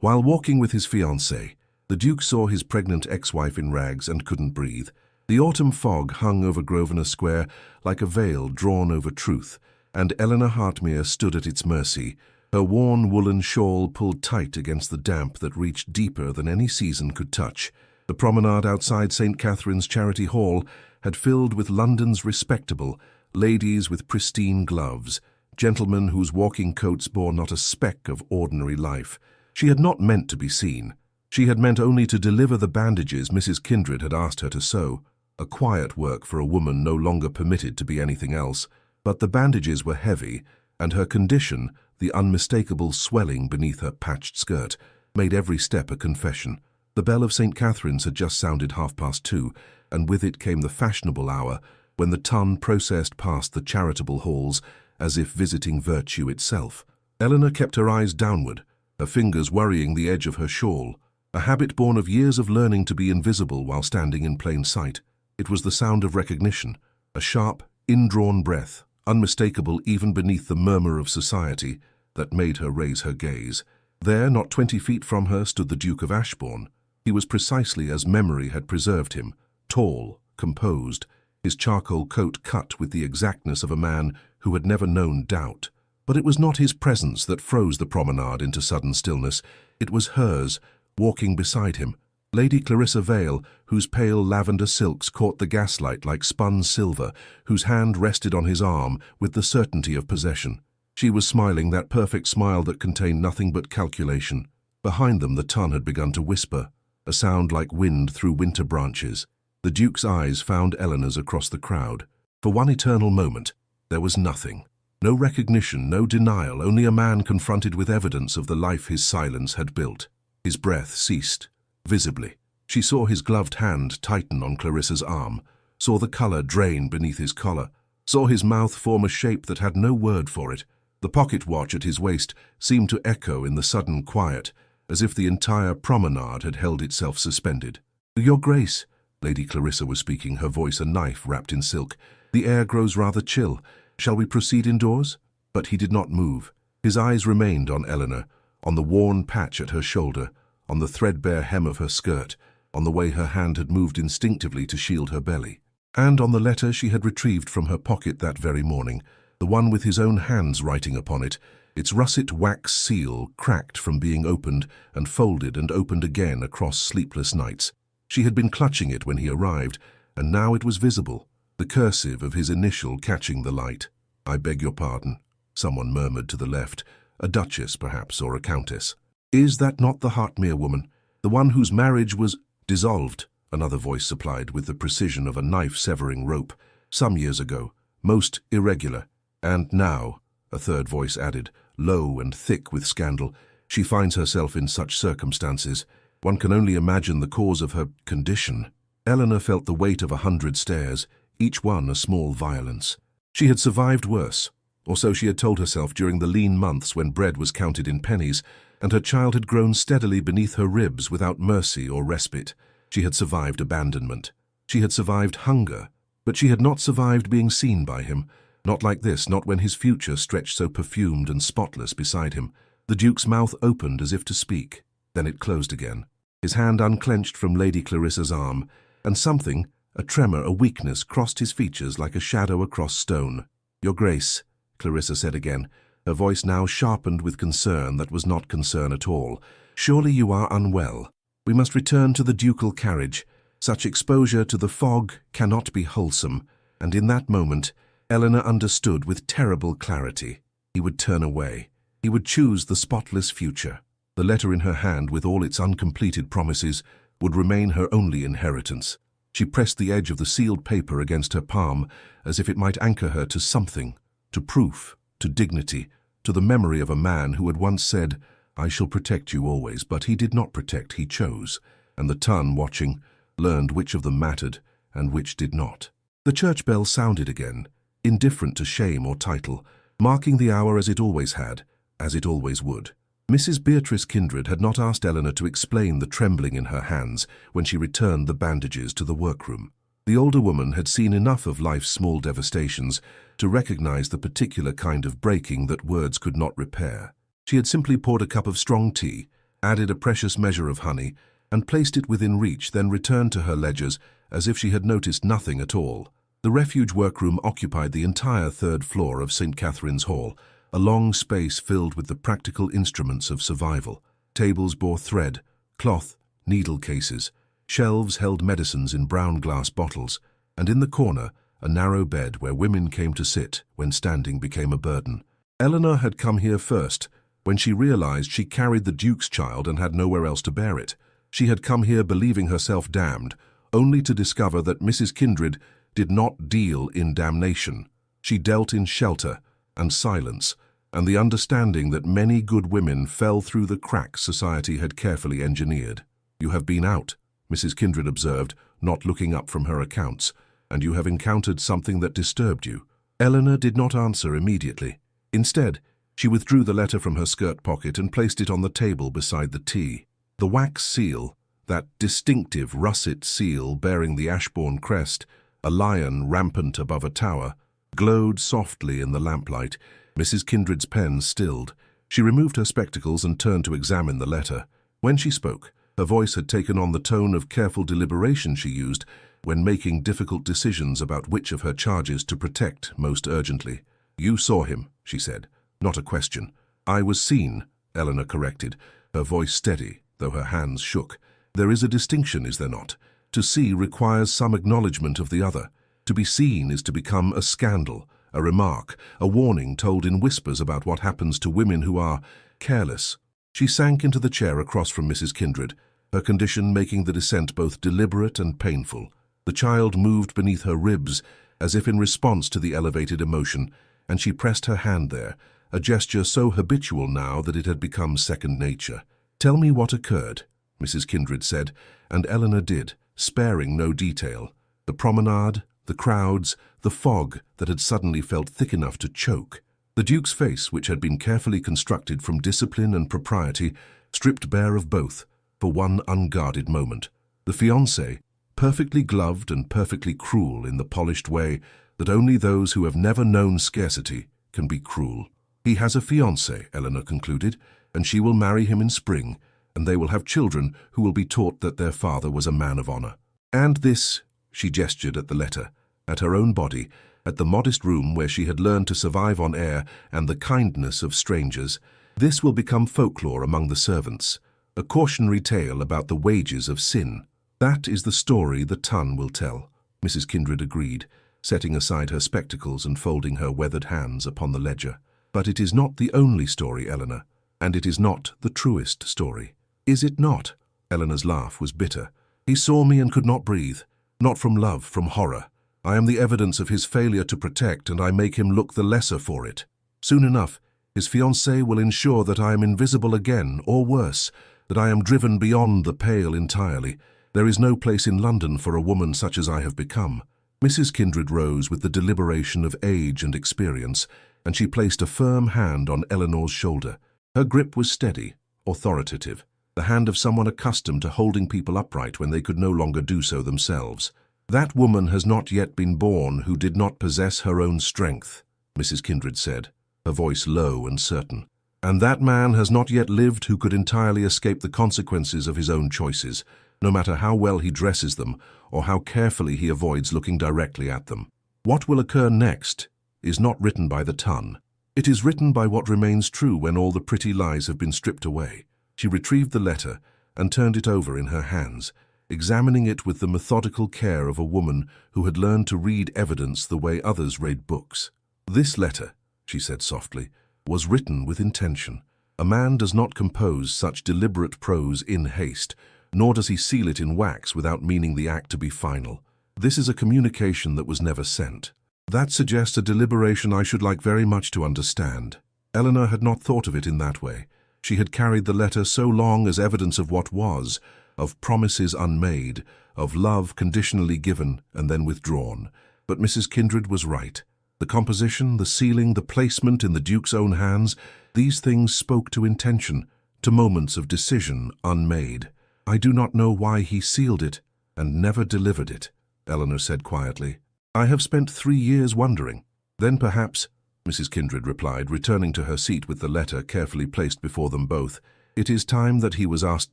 While walking with his fiancée, the Duke saw his pregnant ex-wife in rags and couldn't breathe. The autumn fog hung over Grosvenor Square like a veil drawn over truth, and Elinor Hartmere stood at its mercy, her worn woolen shawl pulled tight against the damp that reached deeper than any season could touch. The promenade outside St. Catherine's Charity Hall had filled with London's respectable, ladies with pristine gloves, gentlemen whose walking coats bore not a speck of ordinary life. She had not meant to be seen. She had meant only to deliver the bandages Mrs. Kindred had asked her to sew, a quiet work for a woman no longer permitted to be anything else. But the bandages were heavy, and her condition, the unmistakable swelling beneath her patched skirt, made every step a confession. The bell of St. Catherine's had just sounded 2:30, and with it came the fashionable hour when the ton processed past the charitable halls as if visiting virtue itself. Elinor kept her eyes downward, her fingers worrying the edge of her shawl, a habit born of years of learning to be invisible while standing in plain sight. It was the sound of recognition, a sharp, indrawn breath, unmistakable even beneath the murmur of society, that made her raise her gaze. There, not 20 feet from her, stood the Duke of Ashbourne. He was precisely as memory had preserved him, tall, composed, his charcoal coat cut with the exactness of a man who had never known doubt. But it was not his presence that froze the promenade into sudden stillness. It was hers, walking beside him, Lady Clarissa Vale, whose pale lavender silks caught the gaslight like spun silver, whose hand rested on his arm with the certainty of possession. She was smiling, that perfect smile that contained nothing but calculation. Behind them the ton had begun to whisper, a sound like wind through winter branches. The Duke's eyes found Elinor's across the crowd. For one eternal moment, there was nothing. No recognition, no denial, only a man confronted with evidence of the life his silence had built. His breath ceased, visibly. She saw his gloved hand tighten on Clarissa's arm, saw the colour drain beneath his collar, saw his mouth form a shape that had no word for it. The pocket watch at his waist seemed to echo in the sudden quiet, as if the entire promenade had held itself suspended. "Your Grace," Lady Clarissa was speaking, her voice a knife wrapped in silk. "The air grows rather chill. Shall we proceed indoors?" But he did not move. His eyes remained on Elinor, on the worn patch at her shoulder, on the threadbare hem of her skirt, on the way her hand had moved instinctively to shield her belly, and on the letter she had retrieved from her pocket that very morning, the one with his own hands writing upon it, its russet wax seal cracked from being opened and folded and opened again across sleepless nights. She had been clutching it when he arrived, and now it was visible, the cursive of his initial catching the light. "I beg your pardon," someone murmured to the left, a duchess perhaps, or a countess. "Is that not the Hartmere woman, the one whose marriage was dissolved?" another voice supplied with the precision of a knife-severing rope. "Some years ago, most irregular. And now," a third voice added, low and thick with scandal, "she finds herself in such circumstances. One can only imagine the cause of her condition." Elinor felt the weight of 100 stares, each one a small violence. She had survived worse, or so she had told herself during the lean months when bread was counted in pennies, and her child had grown steadily beneath her ribs without mercy or respite. She had survived abandonment. She had survived hunger, but she had not survived being seen by him. Not like this, not when his future stretched so perfumed and spotless beside him. The Duke's mouth opened as if to speak, then it closed again. His hand unclenched from Lady Clarissa's arm, and something, a tremor, a weakness, crossed his features like a shadow across stone. "Your Grace," Clarissa said again, her voice now sharpened with concern that was not concern at all. "Surely you are unwell. We must return to the ducal carriage. Such exposure to the fog cannot be wholesome." And in that moment, Elinor understood with terrible clarity. He would turn away. He would choose the spotless future. The letter in her hand, with all its uncompleted promises, would remain her only inheritance. She pressed the edge of the sealed paper against her palm, as if it might anchor her to something, to proof, to dignity, to the memory of a man who had once said, "I shall protect you always," but he did not protect, he chose. And the ton, watching, learned which of them mattered and which did not. The church bell sounded again, indifferent to shame or title, marking the hour as it always had, as it always would. Mrs. Beatrice Kindred had not asked Elinor to explain the trembling in her hands when she returned the bandages to the workroom. The older woman had seen enough of life's small devastations to recognize the particular kind of breaking that words could not repair. She had simply poured a cup of strong tea added a precious measure of honey, and placed it within reach, then returned to her ledgers as if she had noticed nothing at all. The refuge workroom occupied the entire third floor of St. Catherine's Hall, a long space filled with the practical instruments of survival. Tables bore thread, cloth, needle cases. Shelves held medicines in brown glass bottles, and in the corner, a narrow bed where women came to sit when standing became a burden. Elinor had come here first, when she realized she carried the Duke's child and had nowhere else to bear it. She had come here believing herself damned, only to discover that Mrs. Kindred did not deal in damnation. She dealt in shelter and silence, and the understanding that many good women fell through the cracks society had carefully engineered. "You have been out," Mrs. Kindred observed, not looking up from her accounts, "and you have encountered something that disturbed you." Elinor did not answer immediately. Instead, she withdrew the letter from her skirt pocket and placed it on the table beside the tea. The wax seal, that distinctive russet seal bearing the Ashbourne crest, a lion rampant above a tower, glowed softly in the lamplight. Mrs. Kindred's pen stilled. She removed her spectacles and turned to examine the letter. When she spoke, her voice had taken on the tone of careful deliberation she used when making difficult decisions about which of her charges to protect most urgently. "You saw him," she said. "Not a question." "I was seen," Elinor corrected, her voice steady, though her hands shook. "There is a distinction, is there not? To see requires some acknowledgement of the other. To be seen is to become a scandal, a remark, a warning told in whispers about what happens to women who are careless." She sank into the chair across from Mrs. Kindred, her condition making the descent both deliberate and painful. The child moved beneath her ribs, as if in response to the elevated emotion, and she pressed her hand there, a gesture so habitual now that it had become second nature. "Tell me what occurred," Mrs. Kindred said, and Elinor did, sparing no detail. The promenade, the crowds, the fog that had suddenly felt thick enough to choke. The Duke's face, which had been carefully constructed from discipline and propriety, stripped bare of both, for one unguarded moment. The fiancé, perfectly gloved and perfectly cruel in the polished way that only those who have never known scarcity can be cruel. "He has a fiancée," Elinor concluded, "and she will marry him in spring, and they will have children who will be taught that their father was a man of honor. And this," she gestured at the letter, at her own body, at the modest room where she had learned to survive on air and the kindness of strangers, "this will become folklore among the servants, a cautionary tale about the wages of sin. That is the story the ton will tell," Mrs. Kindred agreed, setting aside her spectacles and folding her weathered hands upon the ledger. "But it is not the only story, Elinor, and it is not the truest story." "Is it not?" Elinor's laugh was bitter. "He saw me and could not breathe, not from love, from horror. I am the evidence of his failure to protect, and I make him look the lesser for it. Soon enough, his fiancée will ensure that I am invisible again, or worse, that I am driven beyond the pale entirely. There is no place in London for a woman such as I have become." Mrs. Kindred rose with the deliberation of age and experience, and she placed a firm hand on Elinor's shoulder. Her grip was steady, authoritative, the hand of someone accustomed to holding people upright when they could no longer do so themselves. "That woman has not yet been born who did not possess her own strength," Mrs. Kindred said, her voice low and certain. "And that man has not yet lived who could entirely escape the consequences of his own choices, no matter how well he dresses them or how carefully he avoids looking directly at them. What will occur next is not written by the ton. It is written by what remains true when all the pretty lies have been stripped away." She retrieved the letter and turned it over in her hands, examining it with the methodical care of a woman who had learned to read evidence the way others read books. "This letter," she said softly, "was written with intention. A man does not compose such deliberate prose in haste, nor does he seal it in wax without meaning the act to be final. This is a communication that was never sent. That suggests a deliberation I should like very much to understand." Elinor had not thought of it in that way. She had carried the letter so long as evidence of what was, of promises unmade, of love conditionally given and then withdrawn. But Mrs. Kindred was right. The composition, the sealing, the placement in the Duke's own hands, these things spoke to intention, to moments of decision unmade. "I do not know why he sealed it and never delivered it," Elinor said quietly. "I have spent 3 years wondering. Then perhaps," Mrs. Kindred replied, returning to her seat with the letter carefully placed before them both, It is time that he was asked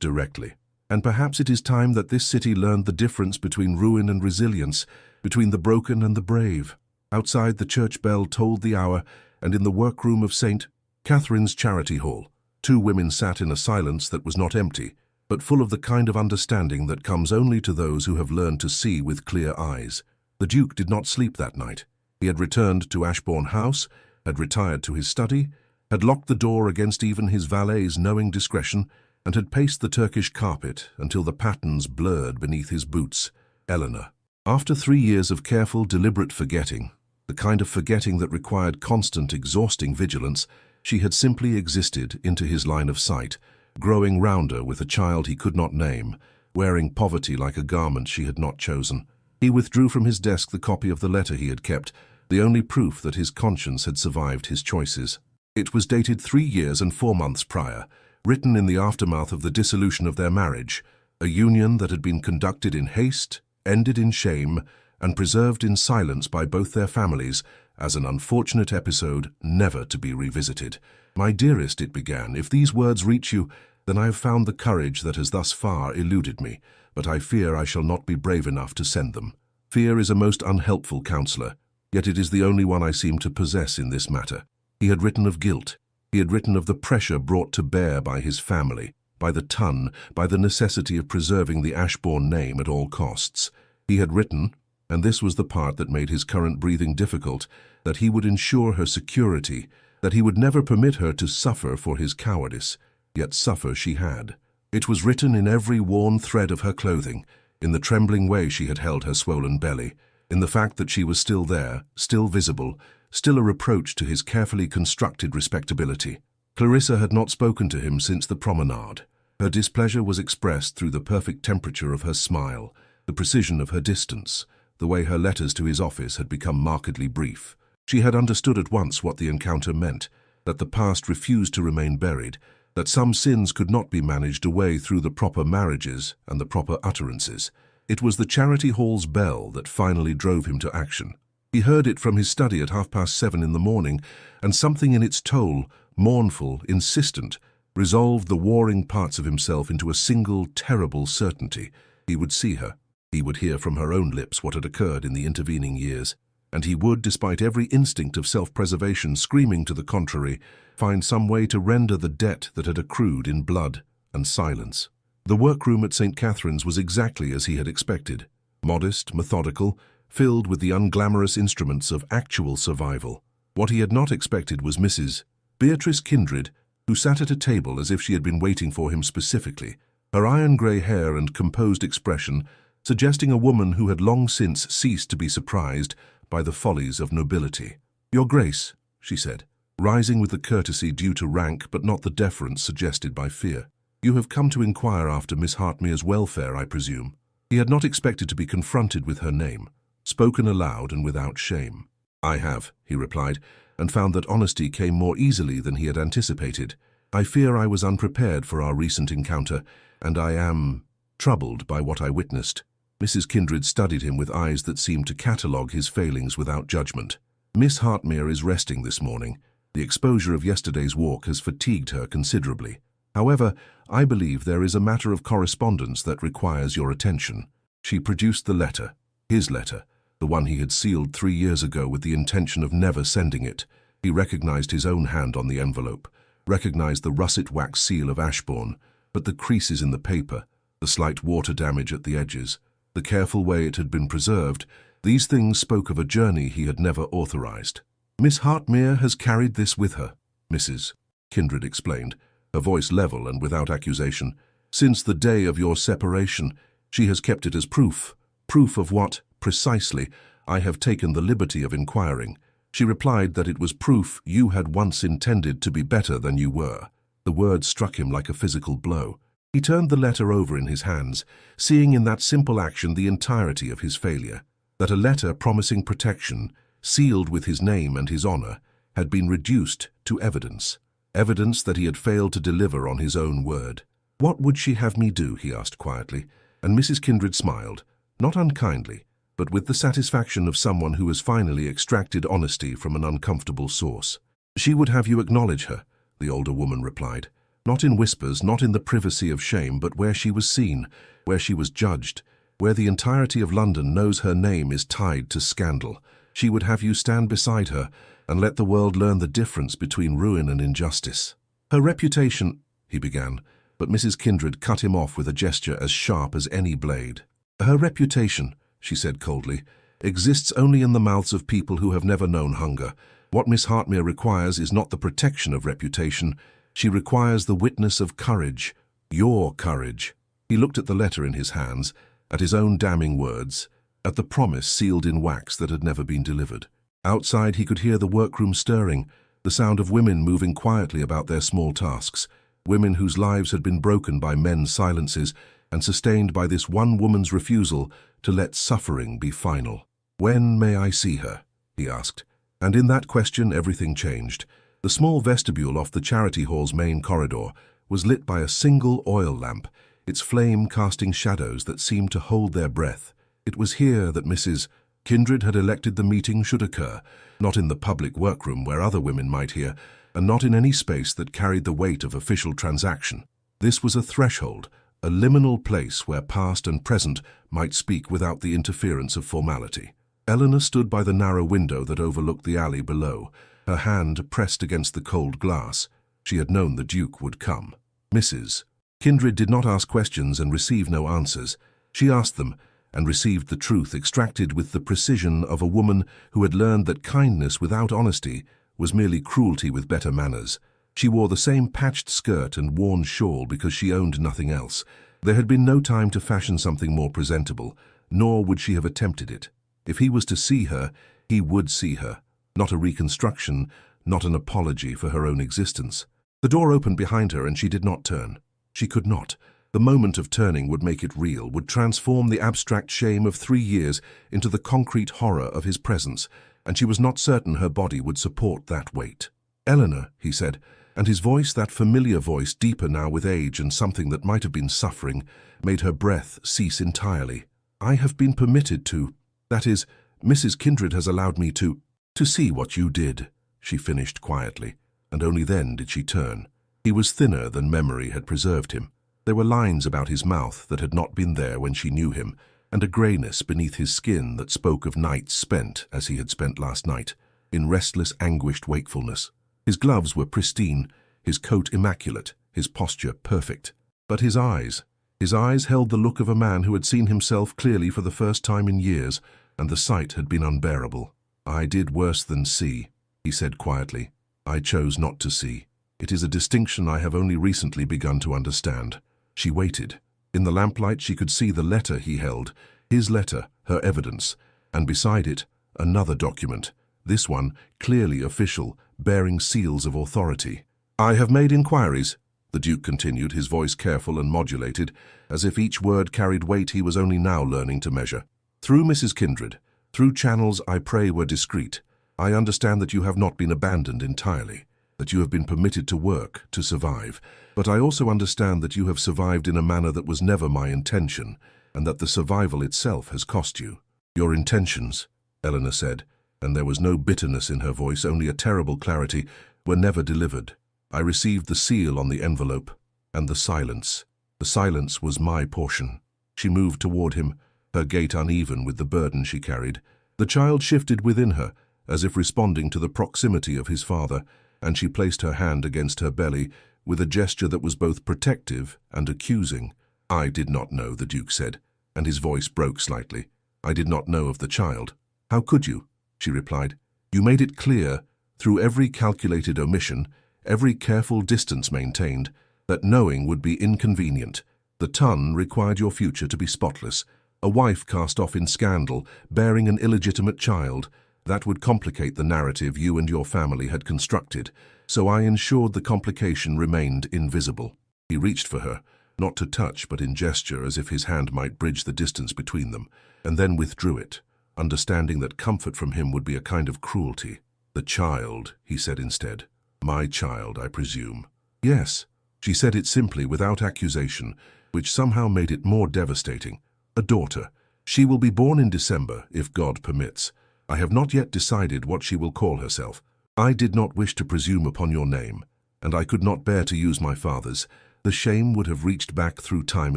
directly. And perhaps it is time that this city learned the difference between ruin and resilience, between the broken and the brave. Outside, the church bell tolled the hour, and in the workroom of St. Catherine's Charity Hall, two women sat in a silence that was not empty, but full of the kind of understanding that comes only to those who have learned to see with clear eyes. The Duke did not sleep that night. He had returned to Ashbourne House, had retired to his study, had locked the door against even his valet's knowing discretion, and had paced the Turkish carpet until the patterns blurred beneath his boots. Elinor. After 3 years of careful, deliberate forgetting, the kind of forgetting that required constant, exhausting vigilance, she had simply existed into his line of sight, growing rounder with a child he could not name, wearing poverty like a garment she had not chosen. He withdrew from his desk the copy of the letter he had kept, the only proof that his conscience had survived his choices. It was dated 3 years and 4 months prior, written in the aftermath of the dissolution of their marriage, a union that had been conducted in haste, ended in shame, and preserved in silence by both their families as an unfortunate episode never to be revisited. "My dearest," it began, "if these words reach you, then I have found the courage that has thus far eluded me, but I fear I shall not be brave enough to send them. Fear is a most unhelpful counselor, yet it is the only one I seem to possess in this matter." He had written of guilt. He had written of the pressure brought to bear by his family, by the ton, by the necessity of preserving the Ashbourne name at all costs. He had written, and this was the part that made his current breathing difficult, that he would ensure her security, that he would never permit her to suffer for his cowardice, yet suffer she had. It was written in every worn thread of her clothing, in the trembling way she had held her swollen belly, in the fact that she was still there, still visible, still a reproach to his carefully constructed respectability. Clarissa had not spoken to him since the promenade. Her displeasure was expressed through the perfect temperature of her smile, the precision of her distance, the way her letters to his office had become markedly brief. She had understood at once what the encounter meant, that the past refused to remain buried, that some sins could not be managed away through the proper marriages and the proper utterances. It was the Charity Hall's bell that finally drove him to action. He heard it from his study at 7:30 in the morning, and something in its toll, mournful, insistent, resolved the warring parts of himself into a single terrible certainty. He would see her. He would hear from her own lips what had occurred in the intervening years, and he would, despite every instinct of self-preservation screaming to the contrary, find some way to render the debt that had accrued in blood and silence. The workroom at St. Catherine's was exactly as he had expected, modest, methodical, filled with the unglamorous instruments of actual survival. What he had not expected was Mrs. Beatrice Kindred, who sat at a table as if she had been waiting for him specifically, her iron-grey hair and composed expression suggesting a woman who had long since ceased to be surprised by the follies of nobility. "Your Grace," she said, rising with the courtesy due to rank but not the deference suggested by fear. "You have come to inquire after Miss Hartmere's welfare, I presume." He had not expected to be confronted with her name, spoken aloud and without shame. "I have," he replied, and found that honesty came more easily than he had anticipated. "I fear I was unprepared for our recent encounter, and I am troubled by what I witnessed." Mrs. Kindred studied him with eyes that seemed to catalogue his failings without judgment. "Miss Hartmere is resting this morning. The exposure of yesterday's walk has fatigued her considerably. However, I believe there is a matter of correspondence that requires your attention." She produced the letter, his letter, the one he had sealed 3 years ago with the intention of never sending it. He recognized his own hand on the envelope, recognized the russet wax seal of Ashbourne, but the creases in the paper, the slight water damage at the edges, the careful way it had been preserved, these things spoke of a journey he had never authorized. "Miss Hartmere has carried this with her," Mrs. Kindred explained, her voice level and without accusation. "Since the day of your separation, she has kept it as proof. Proof of what, precisely, I have taken the liberty of inquiring. She replied that it was proof you had once intended to be better than you were." The word struck him like a physical blow. He turned the letter over in his hands, seeing in that simple action the entirety of his failure. That a letter promising protection, sealed with his name and his honor, had been reduced to evidence. Evidence that he had failed to deliver on his own word. "What would she have me do?" he asked quietly, and Mrs. Kindred smiled, not unkindly, but with the satisfaction of someone who has finally extracted honesty from an uncomfortable source. "She would have you acknowledge her," the older woman replied. Not in whispers, not in the privacy of shame, but where she was seen, where she was judged, where the entirety of London knows her name is tied to scandal. She would have you stand beside her and let the world learn the difference between ruin and injustice. Her reputation, he began, but Mrs. Kindred cut him off with a gesture as sharp as any blade. Her reputation, she said coldly, exists only in the mouths of people who have never known hunger. What Miss Hartmere requires is not the protection of reputation. She requires the witness of courage, your courage. He looked at the letter in his hands, at his own damning words, at the promise sealed in wax that had never been delivered. Outside he could hear the workroom stirring, the sound of women moving quietly about their small tasks, women whose lives had been broken by men's silences and sustained by this one woman's refusal to let suffering be final. "When may I see her?" he asked. And in that question everything changed. The small vestibule off the Charity Hall's main corridor was lit by a single oil lamp, its flame casting shadows that seemed to hold their breath. It was here that Mrs. Kindred had elected the meeting should occur, not in the public workroom where other women might hear, and not in any space that carried the weight of official transaction. This was a threshold, a liminal place where past and present might speak without the interference of formality. Elinor stood by the narrow window that overlooked the alley below, her hand pressed against the cold glass. She had known the Duke would come. Mrs. Kindred did not ask questions and receive no answers. She asked them, and received the truth extracted with the precision of a woman who had learned that kindness without honesty was merely cruelty with better manners. She wore the same patched skirt and worn shawl because she owned nothing else. There had been no time to fashion something more presentable, nor would she have attempted it. If he was to see her, he would see her. Not a reconstruction, not an apology for her own existence. The door opened behind her and she did not turn. She could not. The moment of turning would make it real, would transform the abstract shame of 3 years into the concrete horror of his presence, and she was not certain her body would support that weight. "Elinor," he said, and his voice, that familiar voice, deeper now with age and something that might have been suffering, made her breath cease entirely. "I have been permitted to, that is, Mrs. Kindred has allowed me to see what you did," she finished quietly, and only then did she turn. He was thinner than memory had preserved him. There were lines about his mouth that had not been there when she knew him, and a greyness beneath his skin that spoke of nights spent as he had spent last night, in restless, anguished wakefulness. His gloves were pristine, his coat immaculate, his posture perfect. But his eyes held the look of a man who had seen himself clearly for the first time in years, and the sight had been unbearable. "I did worse than see," he said quietly. "I chose not to see. It is a distinction I have only recently begun to understand." She waited. In the lamplight she could see the letter he held, his letter, her evidence, and beside it, another document, this one clearly official, bearing seals of authority. "I have made inquiries," the Duke continued, his voice careful and modulated, as if each word carried weight he was only now learning to measure. "Through Mrs. Kindred, through channels I pray were discreet, I understand that you have not been abandoned entirely, that you have been permitted to work, to survive. But I also understand that you have survived in a manner that was never my intention, and that the survival itself has cost you." "Your intentions," Elinor said, and there was no bitterness in her voice, only a terrible clarity, "were never delivered. I received the seal on the envelope, and the silence. The silence was my portion." She moved toward him, her gait uneven with the burden she carried. The child shifted within her, as if responding to the proximity of his father, and she placed her hand against her belly with a gesture that was both protective and accusing. "I did not know," the Duke said, and his voice broke slightly. "I did not know of the child." "How could you?" she replied. "You made it clear, through every calculated omission, every careful distance maintained, that knowing would be inconvenient. The ton required your future to be spotless. A wife cast off in scandal, bearing an illegitimate child, that would complicate the narrative you and your family had constructed, so I ensured the complication remained invisible." He reached for her, not to touch but in gesture as if his hand might bridge the distance between them, and then withdrew it, understanding that comfort from him would be a kind of cruelty. "The child," he said instead. "My child, I presume." "Yes." She said it simply, without accusation, which somehow made it more devastating. "A daughter. She will be born in December, if God permits. I have not yet decided what she will call herself. I did not wish to presume upon your name. and I could not bear to use my father's. The shame would have reached back through time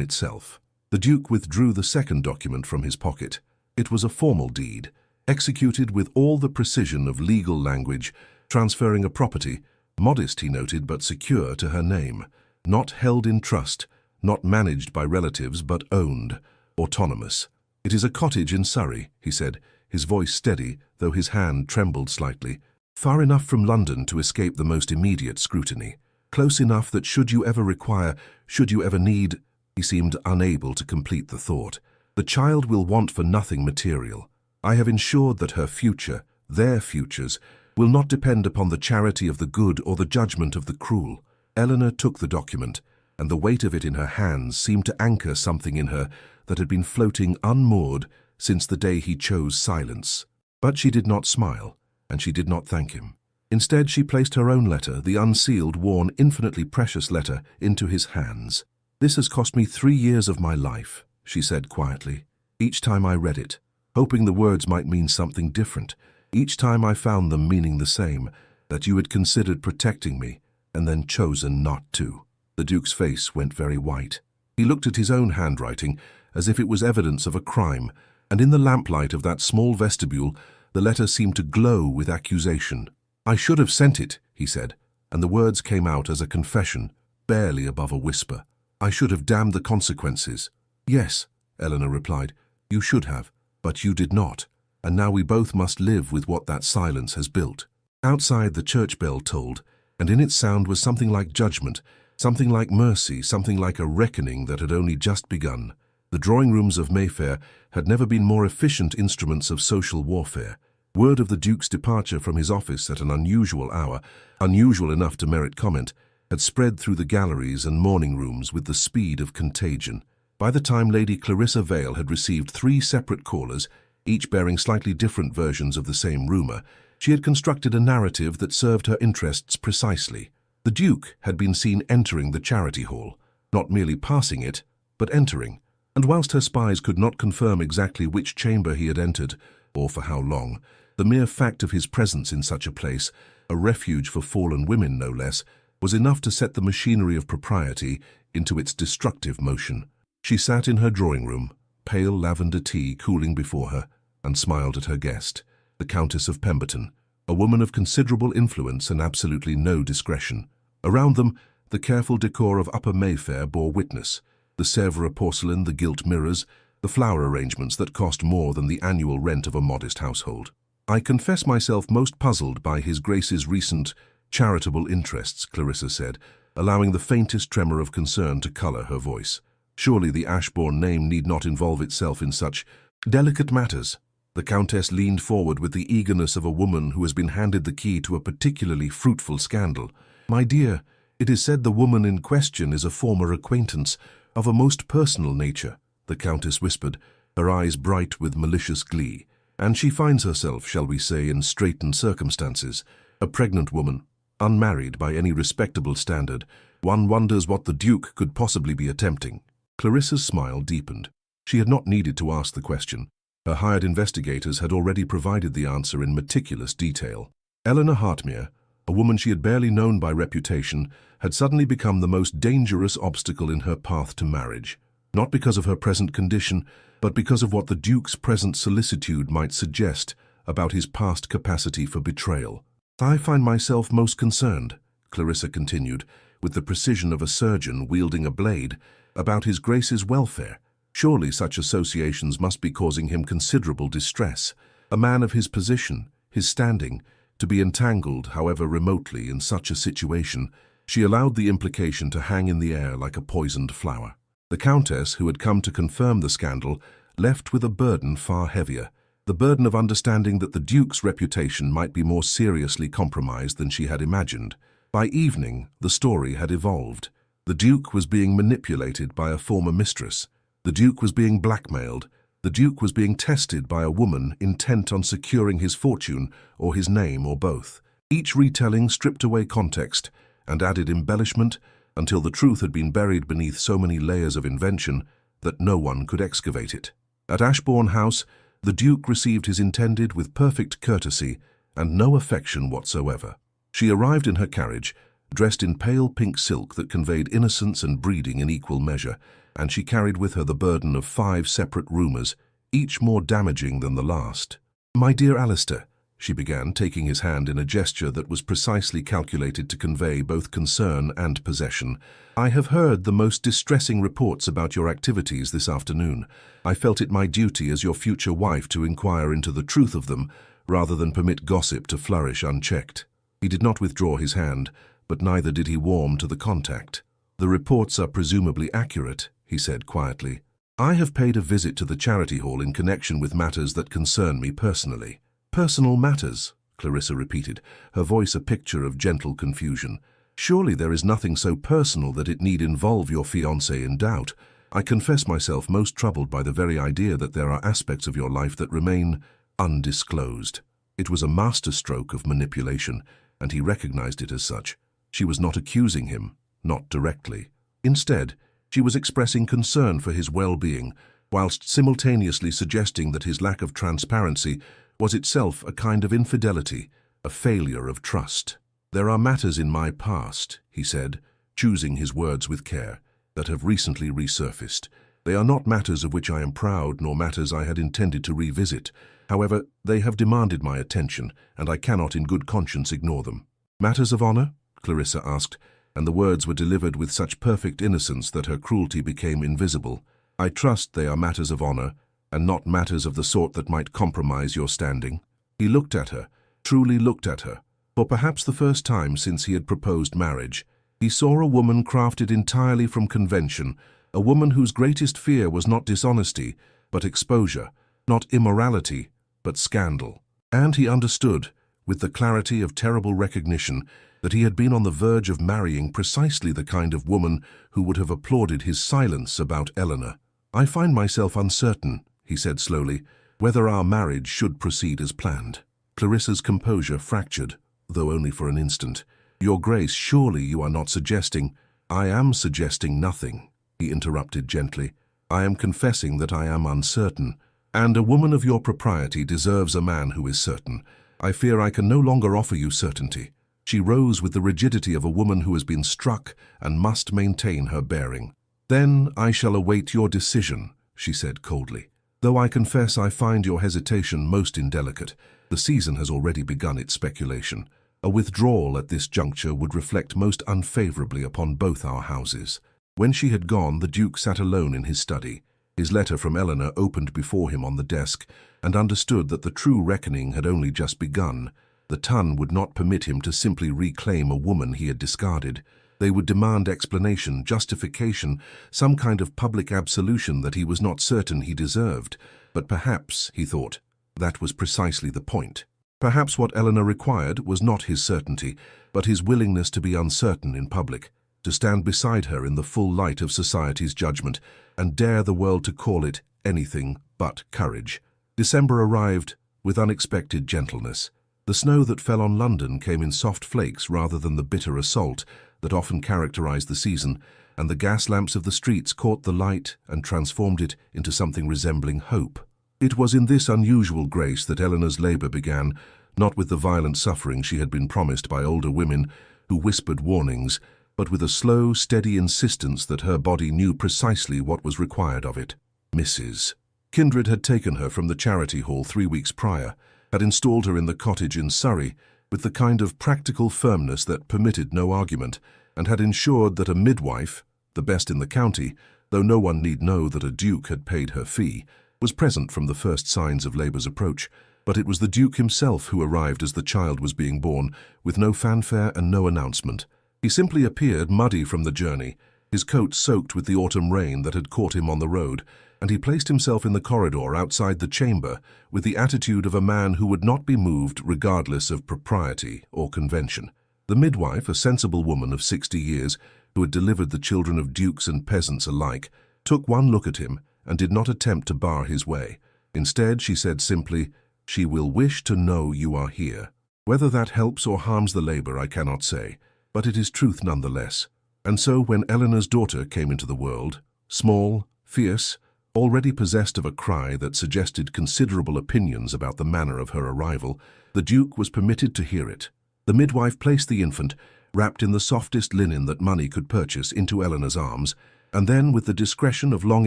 itself. The Duke withdrew the second document from his pocket. It was a formal deed, executed with all the precision of legal language, transferring a property, modest he noted but secure, to her name, not held in trust, not managed by relatives but owned, autonomous. "It is a cottage in Surrey," he said, his voice steady, though his hand trembled slightly. "Far enough from London to escape the most immediate scrutiny. Close enough that should you ever need—" He seemed unable to complete the thought. "The child will want for nothing material. I have ensured that her future, their futures, will not depend upon the charity of the good or the judgment of the cruel." Elinor took the document, and the weight of it in her hands seemed to anchor something in her that had been floating unmoored since the day he chose silence. But she did not smile, and she did not thank him. Instead, she placed her own letter, the unsealed, worn, infinitely precious letter, into his hands. "This has cost me 3 years of my life," she said quietly. "Each time I read it, hoping the words might mean something different, each time I found them meaning the same, that you had considered protecting me, and then chosen not to." The Duke's face went very white. He looked at his own handwriting as if it was evidence of a crime, and in the lamplight of that small vestibule, the letter seemed to glow with accusation. "I should have sent it," he said, and the words came out as a confession, barely above a whisper. "I should have damned the consequences." "Yes," Elinor replied, "you should have, but you did not, and now we both must live with what that silence has built." Outside, the church bell tolled, and in its sound was something like judgment, something like mercy, something like a reckoning that had only just begun. The drawing rooms of Mayfair had never been more efficient instruments of social warfare. Word of the Duke's departure from his office at an unusual hour, unusual enough to merit comment, had spread through the galleries and morning rooms with the speed of contagion. By the time Lady Clarissa Vale had received 3 separate callers, each bearing slightly different versions of the same rumour, she had constructed a narrative that served her interests precisely. The Duke had been seen entering the charity hall, not merely passing it, but entering, and whilst her spies could not confirm exactly which chamber he had entered, or for how long, the mere fact of his presence in such a place, a refuge for fallen women no less, was enough to set the machinery of propriety into its destructive motion. She sat in her drawing-room, pale lavender tea cooling before her, and smiled at her guest, the Countess of Pemberton, a woman of considerable influence and absolutely no discretion. Around them, the careful decor of Upper Mayfair bore witness, the Sèvres porcelain, the gilt mirrors, the flower arrangements that cost more than the annual rent of a modest household. "I confess myself most puzzled by His Grace's recent charitable interests," Clarissa said, allowing the faintest tremor of concern to colour her voice. "Surely the Ashbourne name need not involve itself in such delicate matters." The Countess leaned forward with the eagerness of a woman who has been handed the key to a particularly fruitful scandal. "My dear, it is said the woman in question is a former acquaintance of a most personal nature," the Countess whispered, her eyes bright with malicious glee. "And she finds herself, shall we say, in straitened circumstances. A pregnant woman, unmarried by any respectable standard. One wonders what the Duke could possibly be attempting." Clarissa's smile deepened. She had not needed to ask the question. Her hired investigators had already provided the answer in meticulous detail. Elinor Hartmere, a woman she had barely known by reputation, had suddenly become the most dangerous obstacle in her path to marriage. Not because of her present condition, but because of what the Duke's present solicitude might suggest about his past capacity for betrayal. "I find myself most concerned," Clarissa continued, with the precision of a surgeon wielding a blade, "about His Grace's welfare. Surely such associations must be causing him considerable distress. A man of his position, his standing, to be entangled, however remotely, in such a situation." She allowed the implication to hang in the air like a poisoned flower. The Countess, who had come to confirm the scandal, left with a burden far heavier, the burden of understanding that the Duke's reputation might be more seriously compromised than she had imagined. By evening, the story had evolved. The Duke was being manipulated by a former mistress. The Duke was being blackmailed. The Duke was being tested by a woman intent on securing his fortune or his name or both. Each retelling stripped away context and added embellishment until the truth had been buried beneath so many layers of invention that no one could excavate it. At Ashbourne House, the Duke received his intended with perfect courtesy and no affection whatsoever. She arrived in her carriage, dressed in pale pink silk that conveyed innocence and breeding in equal measure, and she carried with her the burden of 5 separate rumours, each more damaging than the last. "My dear Alistair," she began, taking his hand in a gesture that was precisely calculated to convey both concern and possession, "I have heard the most distressing reports about your activities this afternoon. I felt it my duty as your future wife to inquire into the truth of them, rather than permit gossip to flourish unchecked." He did not withdraw his hand, but neither did he warm to the contact. "The reports are presumably accurate," he said quietly. "I have paid a visit to the charity hall in connection with matters that concern me personally." "Personal matters," Clarissa repeated, her voice a picture of gentle confusion. "Surely there is nothing so personal that it need involve your fiancé in doubt. I confess myself most troubled by the very idea that there are aspects of your life that remain undisclosed." It was a masterstroke of manipulation, and he recognized it as such. She was not accusing him, not directly. Instead, she was expressing concern for his well-being, whilst simultaneously suggesting that his lack of transparency was itself a kind of infidelity, a failure of trust. "There are matters in my past," he said, choosing his words with care, "that have recently resurfaced. They are not matters of which I am proud, nor matters I had intended to revisit. However, they have demanded my attention, and I cannot in good conscience ignore them." "Matters of honour?" Clarissa asked, and the words were delivered with such perfect innocence that her cruelty became invisible. "I trust they are matters of honour, and not matters of the sort that might compromise your standing." He looked at her, truly looked at her. For perhaps the first time since he had proposed marriage, he saw a woman crafted entirely from convention, a woman whose greatest fear was not dishonesty, but exposure, not immorality, but scandal. And he understood, with the clarity of terrible recognition, that he had been on the verge of marrying precisely the kind of woman who would have applauded his silence about Elinor. "I find myself uncertain," he said slowly, "whether our marriage should proceed as planned." Clarissa's composure fractured, though only for an instant. "Your Grace, surely you are not suggesting—" "I am suggesting nothing," he interrupted gently. "I am confessing that I am uncertain, and a woman of your propriety deserves a man who is certain. I fear I can no longer offer you certainty." She rose with the rigidity of a woman who has been struck and must maintain her bearing. "Then I shall await your decision," she said coldly. "Though I confess I find your hesitation most indelicate. The season has already begun its speculation. A withdrawal at this juncture would reflect most unfavourably upon both our houses." When she had gone, the Duke sat alone in his study. His letter from Elinor opened before him on the desk, and understood that the true reckoning had only just begun. The Tun would not permit him to simply reclaim a woman he had discarded. They would demand explanation, justification, some kind of public absolution that he was not certain he deserved. But perhaps, he thought, that was precisely the point. Perhaps what Elinor required was not his certainty, but his willingness to be uncertain in public, to stand beside her in the full light of society's judgment, and dare the world to call it anything but courage. December arrived with unexpected gentleness. The snow that fell on London came in soft flakes rather than the bitter assault that often characterized the season, and the gas lamps of the streets caught the light and transformed it into something resembling hope. It was in this unusual grace that Elinor's labour began, not with the violent suffering she had been promised by older women who whispered warnings, but with a slow, steady insistence that her body knew precisely what was required of it. Mrs. Kindred had taken her from the charity hall 3 weeks prior, had installed her in the cottage in Surrey with the kind of practical firmness that permitted no argument, and had ensured that a midwife, the best in the county, though no one need know that a duke had paid her fee, was present from the first signs of labour's approach. But it was the Duke himself who arrived as the child was being born, with no fanfare and no announcement. He simply appeared muddy from the journey, his coat soaked with the autumn rain that had caught him on the road, and he placed himself in the corridor outside the chamber with the attitude of a man who would not be moved regardless of propriety or convention. The midwife, a sensible woman of 60 years, who had delivered the children of dukes and peasants alike, took one look at him and did not attempt to bar his way. Instead, she said simply, "She will wish to know you are here." Whether that helps or harms the labour, I cannot say, but it is truth nonetheless. And so when Elinor's daughter came into the world, small, fierce, already possessed of a cry that suggested considerable opinions about the manner of her arrival, the Duke was permitted to hear it. The midwife placed the infant, wrapped in the softest linen that money could purchase, into Elinor's arms, and then, with the discretion of long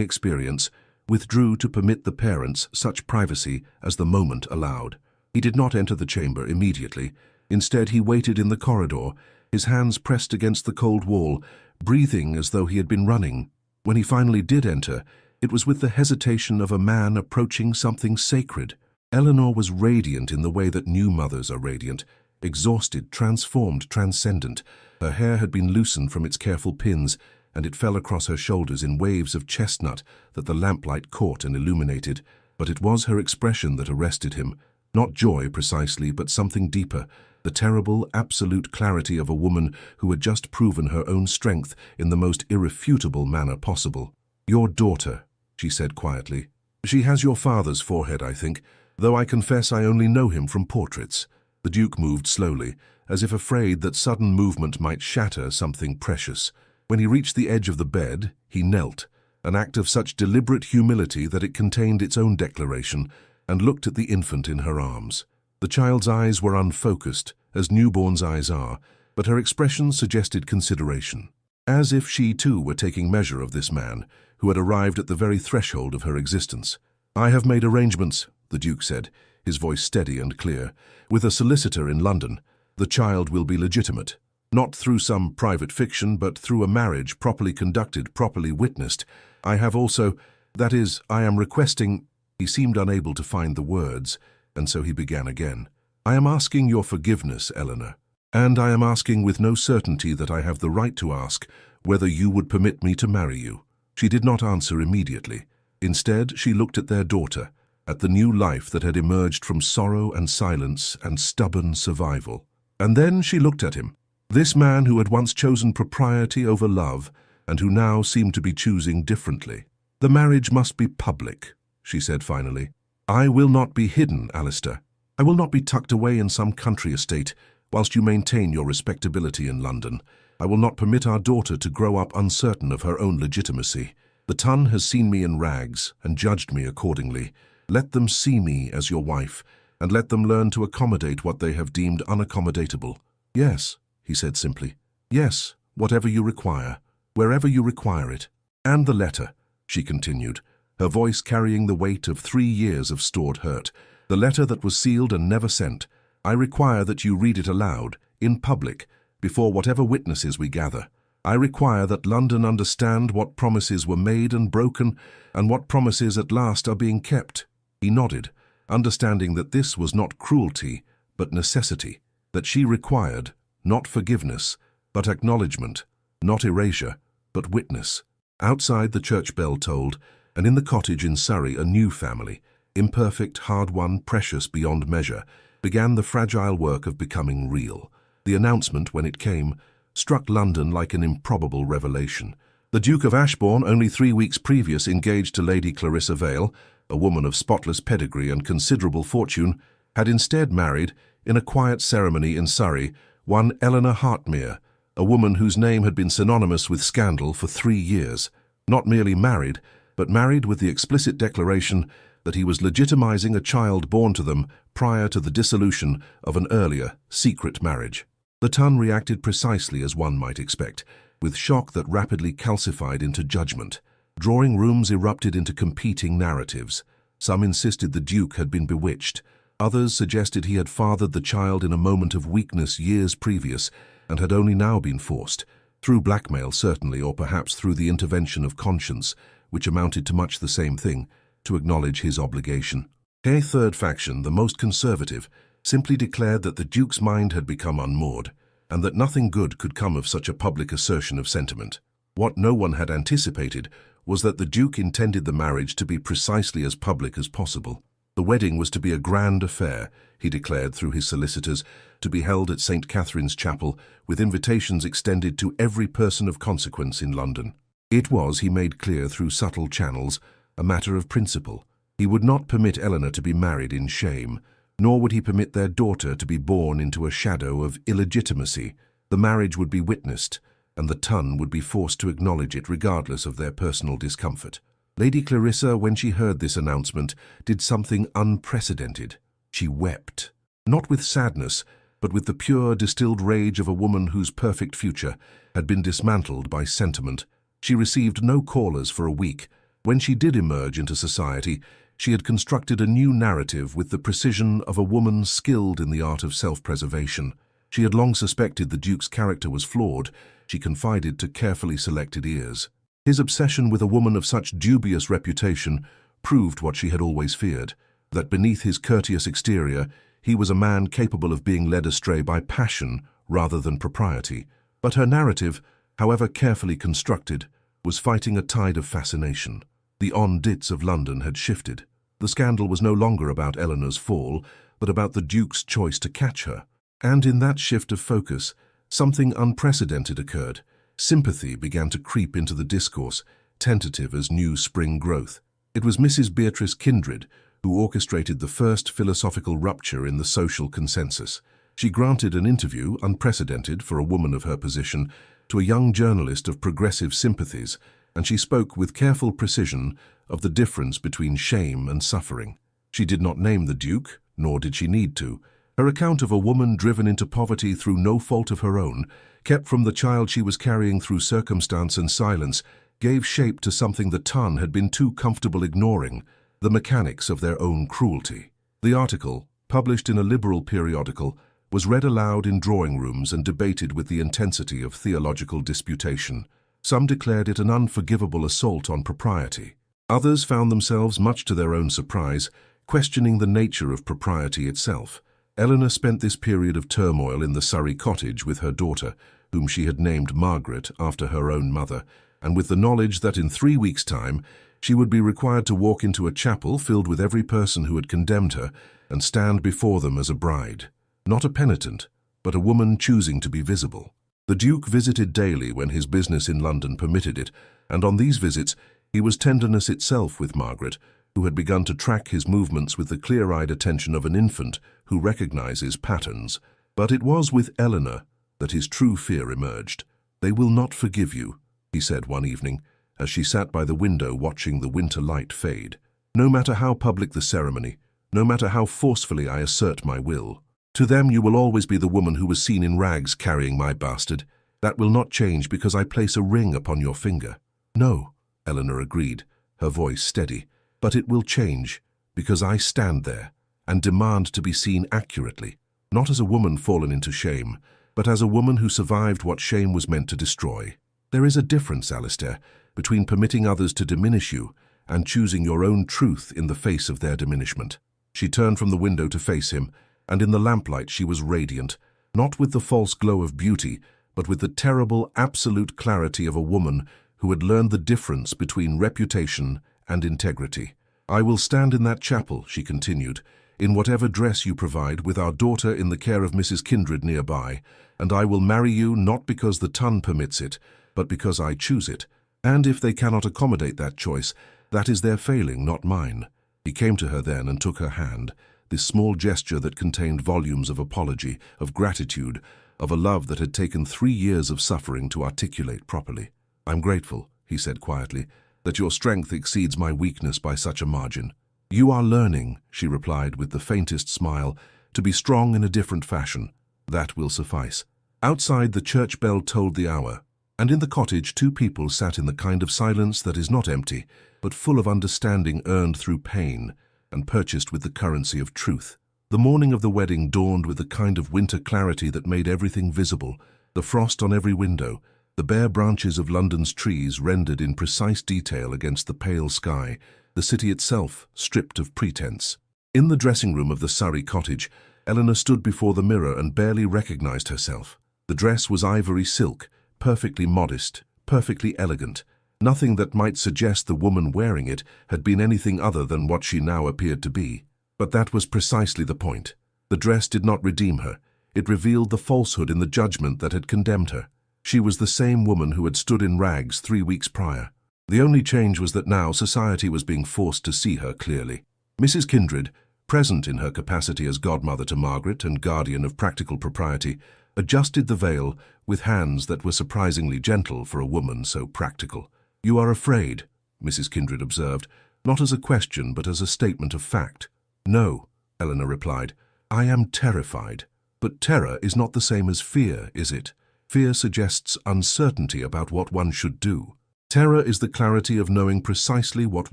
experience, withdrew to permit the parents such privacy as the moment allowed. He did not enter the chamber immediately. Instead, he waited in the corridor, his hands pressed against the cold wall, breathing as though he had been running. When he finally did enter, it was with the hesitation of a man approaching something sacred. Elinor was radiant in the way that new mothers are radiant, exhausted, transformed, transcendent. Her hair had been loosened from its careful pins, and it fell across her shoulders in waves of chestnut that the lamplight caught and illuminated. But it was her expression that arrested him. Not joy precisely, but something deeper, the terrible, absolute clarity of a woman who had just proven her own strength in the most irrefutable manner possible. "Your daughter," she said quietly. "She has your father's forehead, I think, though I confess I only know him from portraits." The Duke moved slowly, as if afraid that sudden movement might shatter something precious. When he reached the edge of the bed, he knelt, an act of such deliberate humility that it contained its own declaration, and looked at the infant in her arms. The child's eyes were unfocused, as newborns' eyes are, but her expression suggested consideration, as if she too were taking measure of this man, who had arrived at the very threshold of her existence. "I have made arrangements," the Duke said, his voice steady and clear, "with a solicitor in London. The child will be legitimate, not through some private fiction, but through a marriage properly conducted, properly witnessed. I have also, that is, I am requesting—" He seemed unable to find the words, and so he began again. "I am asking your forgiveness, Elinor, and I am asking with no certainty that I have the right to ask whether you would permit me to marry you." She did not answer immediately. Instead, she looked at their daughter, at the new life that had emerged from sorrow and silence and stubborn survival. And then she looked at him, this man who had once chosen propriety over love, and who now seemed to be choosing differently. "The marriage must be public," she said finally. "I will not be hidden, Alistair. I will not be tucked away in some country estate, whilst you maintain your respectability in London. I will not permit our daughter to grow up uncertain of her own legitimacy. The Ton has seen me in rags and judged me accordingly. Let them see me as your wife, and let them learn to accommodate what they have deemed unaccommodatable." "Yes," he said simply. "Yes, whatever you require, wherever you require it." "And the letter," she continued, her voice carrying the weight of 3 years of stored hurt. "The letter that was sealed and never sent. I require that you read it aloud, in public, before whatever witnesses we gather. I require that London understand what promises were made and broken, and what promises at last are being kept." He nodded, understanding that this was not cruelty, but necessity, that she required not forgiveness, but acknowledgement, not erasure, but witness. Outside, the church bell tolled, and in the cottage in Surrey a new family, imperfect, hard-won, precious beyond measure, began the fragile work of becoming real. The announcement, when it came, struck London like an improbable revelation. The Duke of Ashbourne, only 3 weeks previous engaged to Lady Clarissa Vale, a woman of spotless pedigree and considerable fortune, had instead married, in a quiet ceremony in Surrey, one Elinor Hartmere, a woman whose name had been synonymous with scandal for 3 years. Not merely married, but married with the explicit declaration that he was legitimizing a child born to them prior to the dissolution of an earlier, secret marriage. The Ton reacted precisely as one might expect, with shock that rapidly calcified into judgment. Drawing rooms erupted into competing narratives. Some insisted the Duke had been bewitched. Others suggested he had fathered the child in a moment of weakness years previous and had only now been forced, through blackmail certainly, or perhaps through the intervention of conscience, which amounted to much the same thing, to acknowledge his obligation. A third faction, the most conservative, simply declared that the Duke's mind had become unmoored, and that nothing good could come of such a public assertion of sentiment. What no one had anticipated was that the Duke intended the marriage to be precisely as public as possible. The wedding was to be a grand affair, he declared through his solicitors, to be held at St. Catherine's Chapel, with invitations extended to every person of consequence in London. It was, he made clear through subtle channels, a matter of principle. He would not permit Elinor to be married in shame, nor would he permit their daughter to be born into a shadow of illegitimacy. The marriage would be witnessed, and the Ton would be forced to acknowledge it regardless of their personal discomfort. Lady Clarissa, when she heard this announcement, did something unprecedented. She wept, not with sadness, but with the pure, distilled rage of a woman whose perfect future had been dismantled by sentiment. She received no callers for a week. When she did emerge into society, she had constructed a new narrative with the precision of a woman skilled in the art of self-preservation. She had long suspected the Duke's character was flawed. She confided to carefully selected ears. His obsession with a woman of such dubious reputation proved what she had always feared, that beneath his courteous exterior, he was a man capable of being led astray by passion rather than propriety. But her narrative, however carefully constructed, was fighting a tide of fascination. The on dits of London had shifted. The scandal was no longer about Elinor's fall, but about the Duke's choice to catch her. And in that shift of focus, something unprecedented occurred. Sympathy began to creep into the discourse, tentative as new spring growth. It was Mrs. Beatrice Kindred who orchestrated the first philosophical rupture in the social consensus. She granted an interview, unprecedented for a woman of her position, to a young journalist of progressive sympathies, and she spoke with careful precision of the difference between shame and suffering. She did not name the Duke, nor did she need to. Her account of a woman driven into poverty through no fault of her own, kept from the child she was carrying through circumstance and silence, gave shape to something the Ton had been too comfortable ignoring: the mechanics of their own cruelty. The article, published in a liberal periodical, was read aloud in drawing rooms and debated with the intensity of theological disputation. Some declared it an unforgivable assault on propriety. Others found themselves, much to their own surprise, questioning the nature of propriety itself. Elinor spent this period of turmoil in the Surrey cottage with her daughter, whom she had named Margaret after her own mother, and with the knowledge that in 3 weeks' time she would be required to walk into a chapel filled with every person who had condemned her and stand before them as a bride. Not a penitent, but a woman choosing to be visible. The Duke visited daily when his business in London permitted it, and on these visits he was tenderness itself with Margaret, who had begun to track his movements with the clear-eyed attention of an infant who recognizes patterns. But it was with Elinor that his true fear emerged. "They will not forgive you," he said one evening, as she sat by the window watching the winter light fade. "No matter how public the ceremony, no matter how forcefully I assert my will. To them you will always be the woman who was seen in rags carrying my bastard. That will not change because I place a ring upon your finger." "No," Elinor agreed, her voice steady, "but it will change because I stand there and demand to be seen accurately, not as a woman fallen into shame, but as a woman who survived what shame was meant to destroy. There is a difference, Alistair, between permitting others to diminish you and choosing your own truth in the face of their diminishment." She turned from the window to face him, and in the lamplight she was radiant, not with the false glow of beauty, but with the terrible, absolute clarity of a woman who had learned the difference between reputation and integrity. "I will stand in that chapel," she continued, "in whatever dress you provide, with our daughter in the care of Mrs. Kindred nearby, and I will marry you not because the Ton permits it, but because I choose it. And if they cannot accommodate that choice, that is their failing, not mine." He came to her then and took her hand, this small gesture that contained volumes of apology, of gratitude, of a love that had taken 3 years of suffering to articulate properly. "I'm grateful," he said quietly, "that your strength exceeds my weakness by such a margin." "You are learning," she replied with the faintest smile, "to be strong in a different fashion. That will suffice." Outside, the church bell tolled the hour, and in the cottage 2 people sat in the kind of silence that is not empty, but full of understanding earned through pain and purchased with the currency of truth. The morning of the wedding dawned with the kind of winter clarity that made everything visible: the frost on every window, the bare branches of London's trees rendered in precise detail against the pale sky, the city itself stripped of pretense. In the dressing-room of the Surrey cottage, Elinor stood before the mirror and barely recognized herself. The dress was ivory silk, perfectly modest, perfectly elegant. Nothing that might suggest the woman wearing it had been anything other than what she now appeared to be. But that was precisely the point. The dress did not redeem her. It revealed the falsehood in the judgment that had condemned her. She was the same woman who had stood in rags 3 weeks prior. The only change was that now society was being forced to see her clearly. Mrs. Kindred, present in her capacity as godmother to Margaret and guardian of practical propriety, adjusted the veil with hands that were surprisingly gentle for a woman so practical. "You are afraid," Mrs. Kindred observed, not as a question but as a statement of fact. "No," Elinor replied, "I am terrified." But terror is not the same as fear, is it? Fear suggests uncertainty about what one should do. Terror is the clarity of knowing precisely what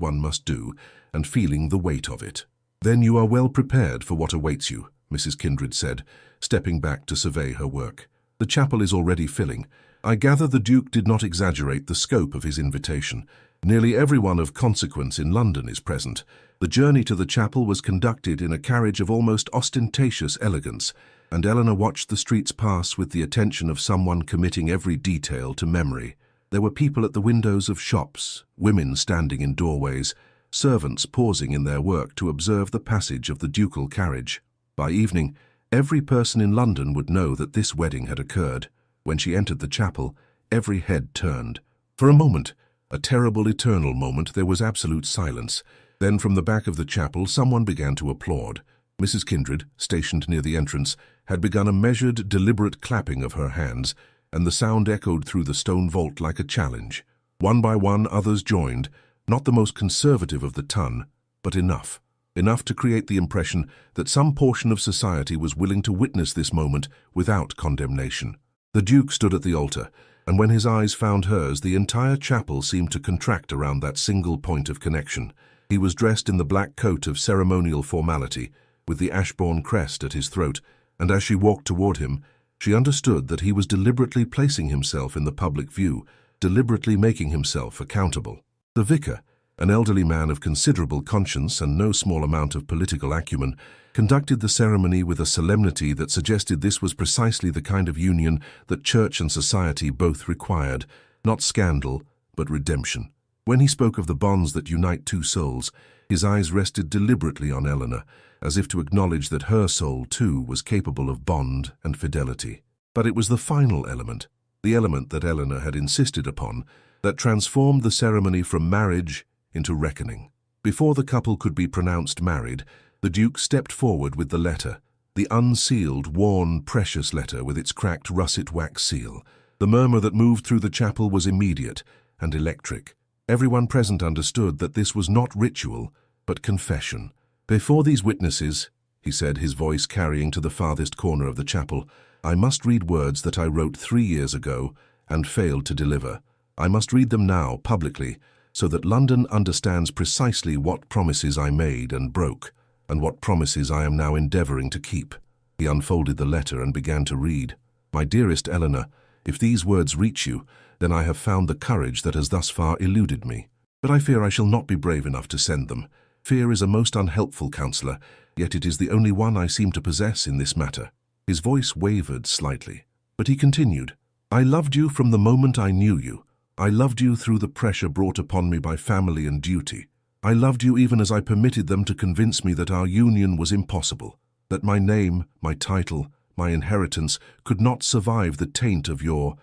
one must do and feeling the weight of it. Then you are well prepared for what awaits you, Mrs. Kindred said, stepping back to survey her work. The chapel is already filling. I gather the Duke did not exaggerate the scope of his invitation. Nearly everyone of consequence in London is present. The journey to the chapel was conducted in a carriage of almost ostentatious elegance, and Elinor watched the streets pass with the attention of someone committing every detail to memory. There were people at the windows of shops, women standing in doorways, servants pausing in their work to observe the passage of the ducal carriage. By evening, every person in London would know that this wedding had occurred. When she entered the chapel, every head turned. For a moment, a terrible eternal moment, there was absolute silence. Then from the back of the chapel, someone began to applaud. Mrs. Kindred, stationed near the entrance, had begun a measured, deliberate clapping of her hands, and the sound echoed through the stone vault like a challenge. One by one, others joined, not the most conservative of the ton, but enough to create the impression that some portion of society was willing to witness this moment without condemnation. The Duke stood at the altar, and when his eyes found hers, the entire chapel seemed to contract around that single point of connection. He was dressed in the black coat of ceremonial formality, with the Ashbourne crest at his throat, and as she walked toward him, she understood that he was deliberately placing himself in the public view, deliberately making himself accountable. The vicar, an elderly man of considerable conscience and no small amount of political acumen, conducted the ceremony with a solemnity that suggested this was precisely the kind of union that church and society both required, not scandal, but redemption. When he spoke of the bonds that unite two souls, his eyes rested deliberately on Elinor, as if to acknowledge that her soul, too, was capable of bond and fidelity. But it was the final element, the element that Elinor had insisted upon, that transformed the ceremony from marriage into reckoning. Before the couple could be pronounced married, the Duke stepped forward with the letter, the unsealed, worn, precious letter with its cracked russet wax seal. The murmur that moved through the chapel was immediate and electric. Everyone present understood that this was not ritual, but confession. Before these witnesses, he said, his voice carrying to the farthest corner of the chapel, I must read words that I wrote 3 years ago and failed to deliver. I must read them now, publicly, so that London understands precisely what promises I made and broke, and what promises I am now endeavoring to keep. He unfolded the letter and began to read. My dearest Elinor, if these words reach you, then I have found the courage that has thus far eluded me. But I fear I shall not be brave enough to send them. Fear is a most unhelpful counsellor, yet it is the only one I seem to possess in this matter. His voice wavered slightly, but he continued, I loved you from the moment I knew you. I loved you through the pressure brought upon me by family and duty. I loved you even as I permitted them to convince me that our union was impossible, that my name, my title, my inheritance could not survive the taint of your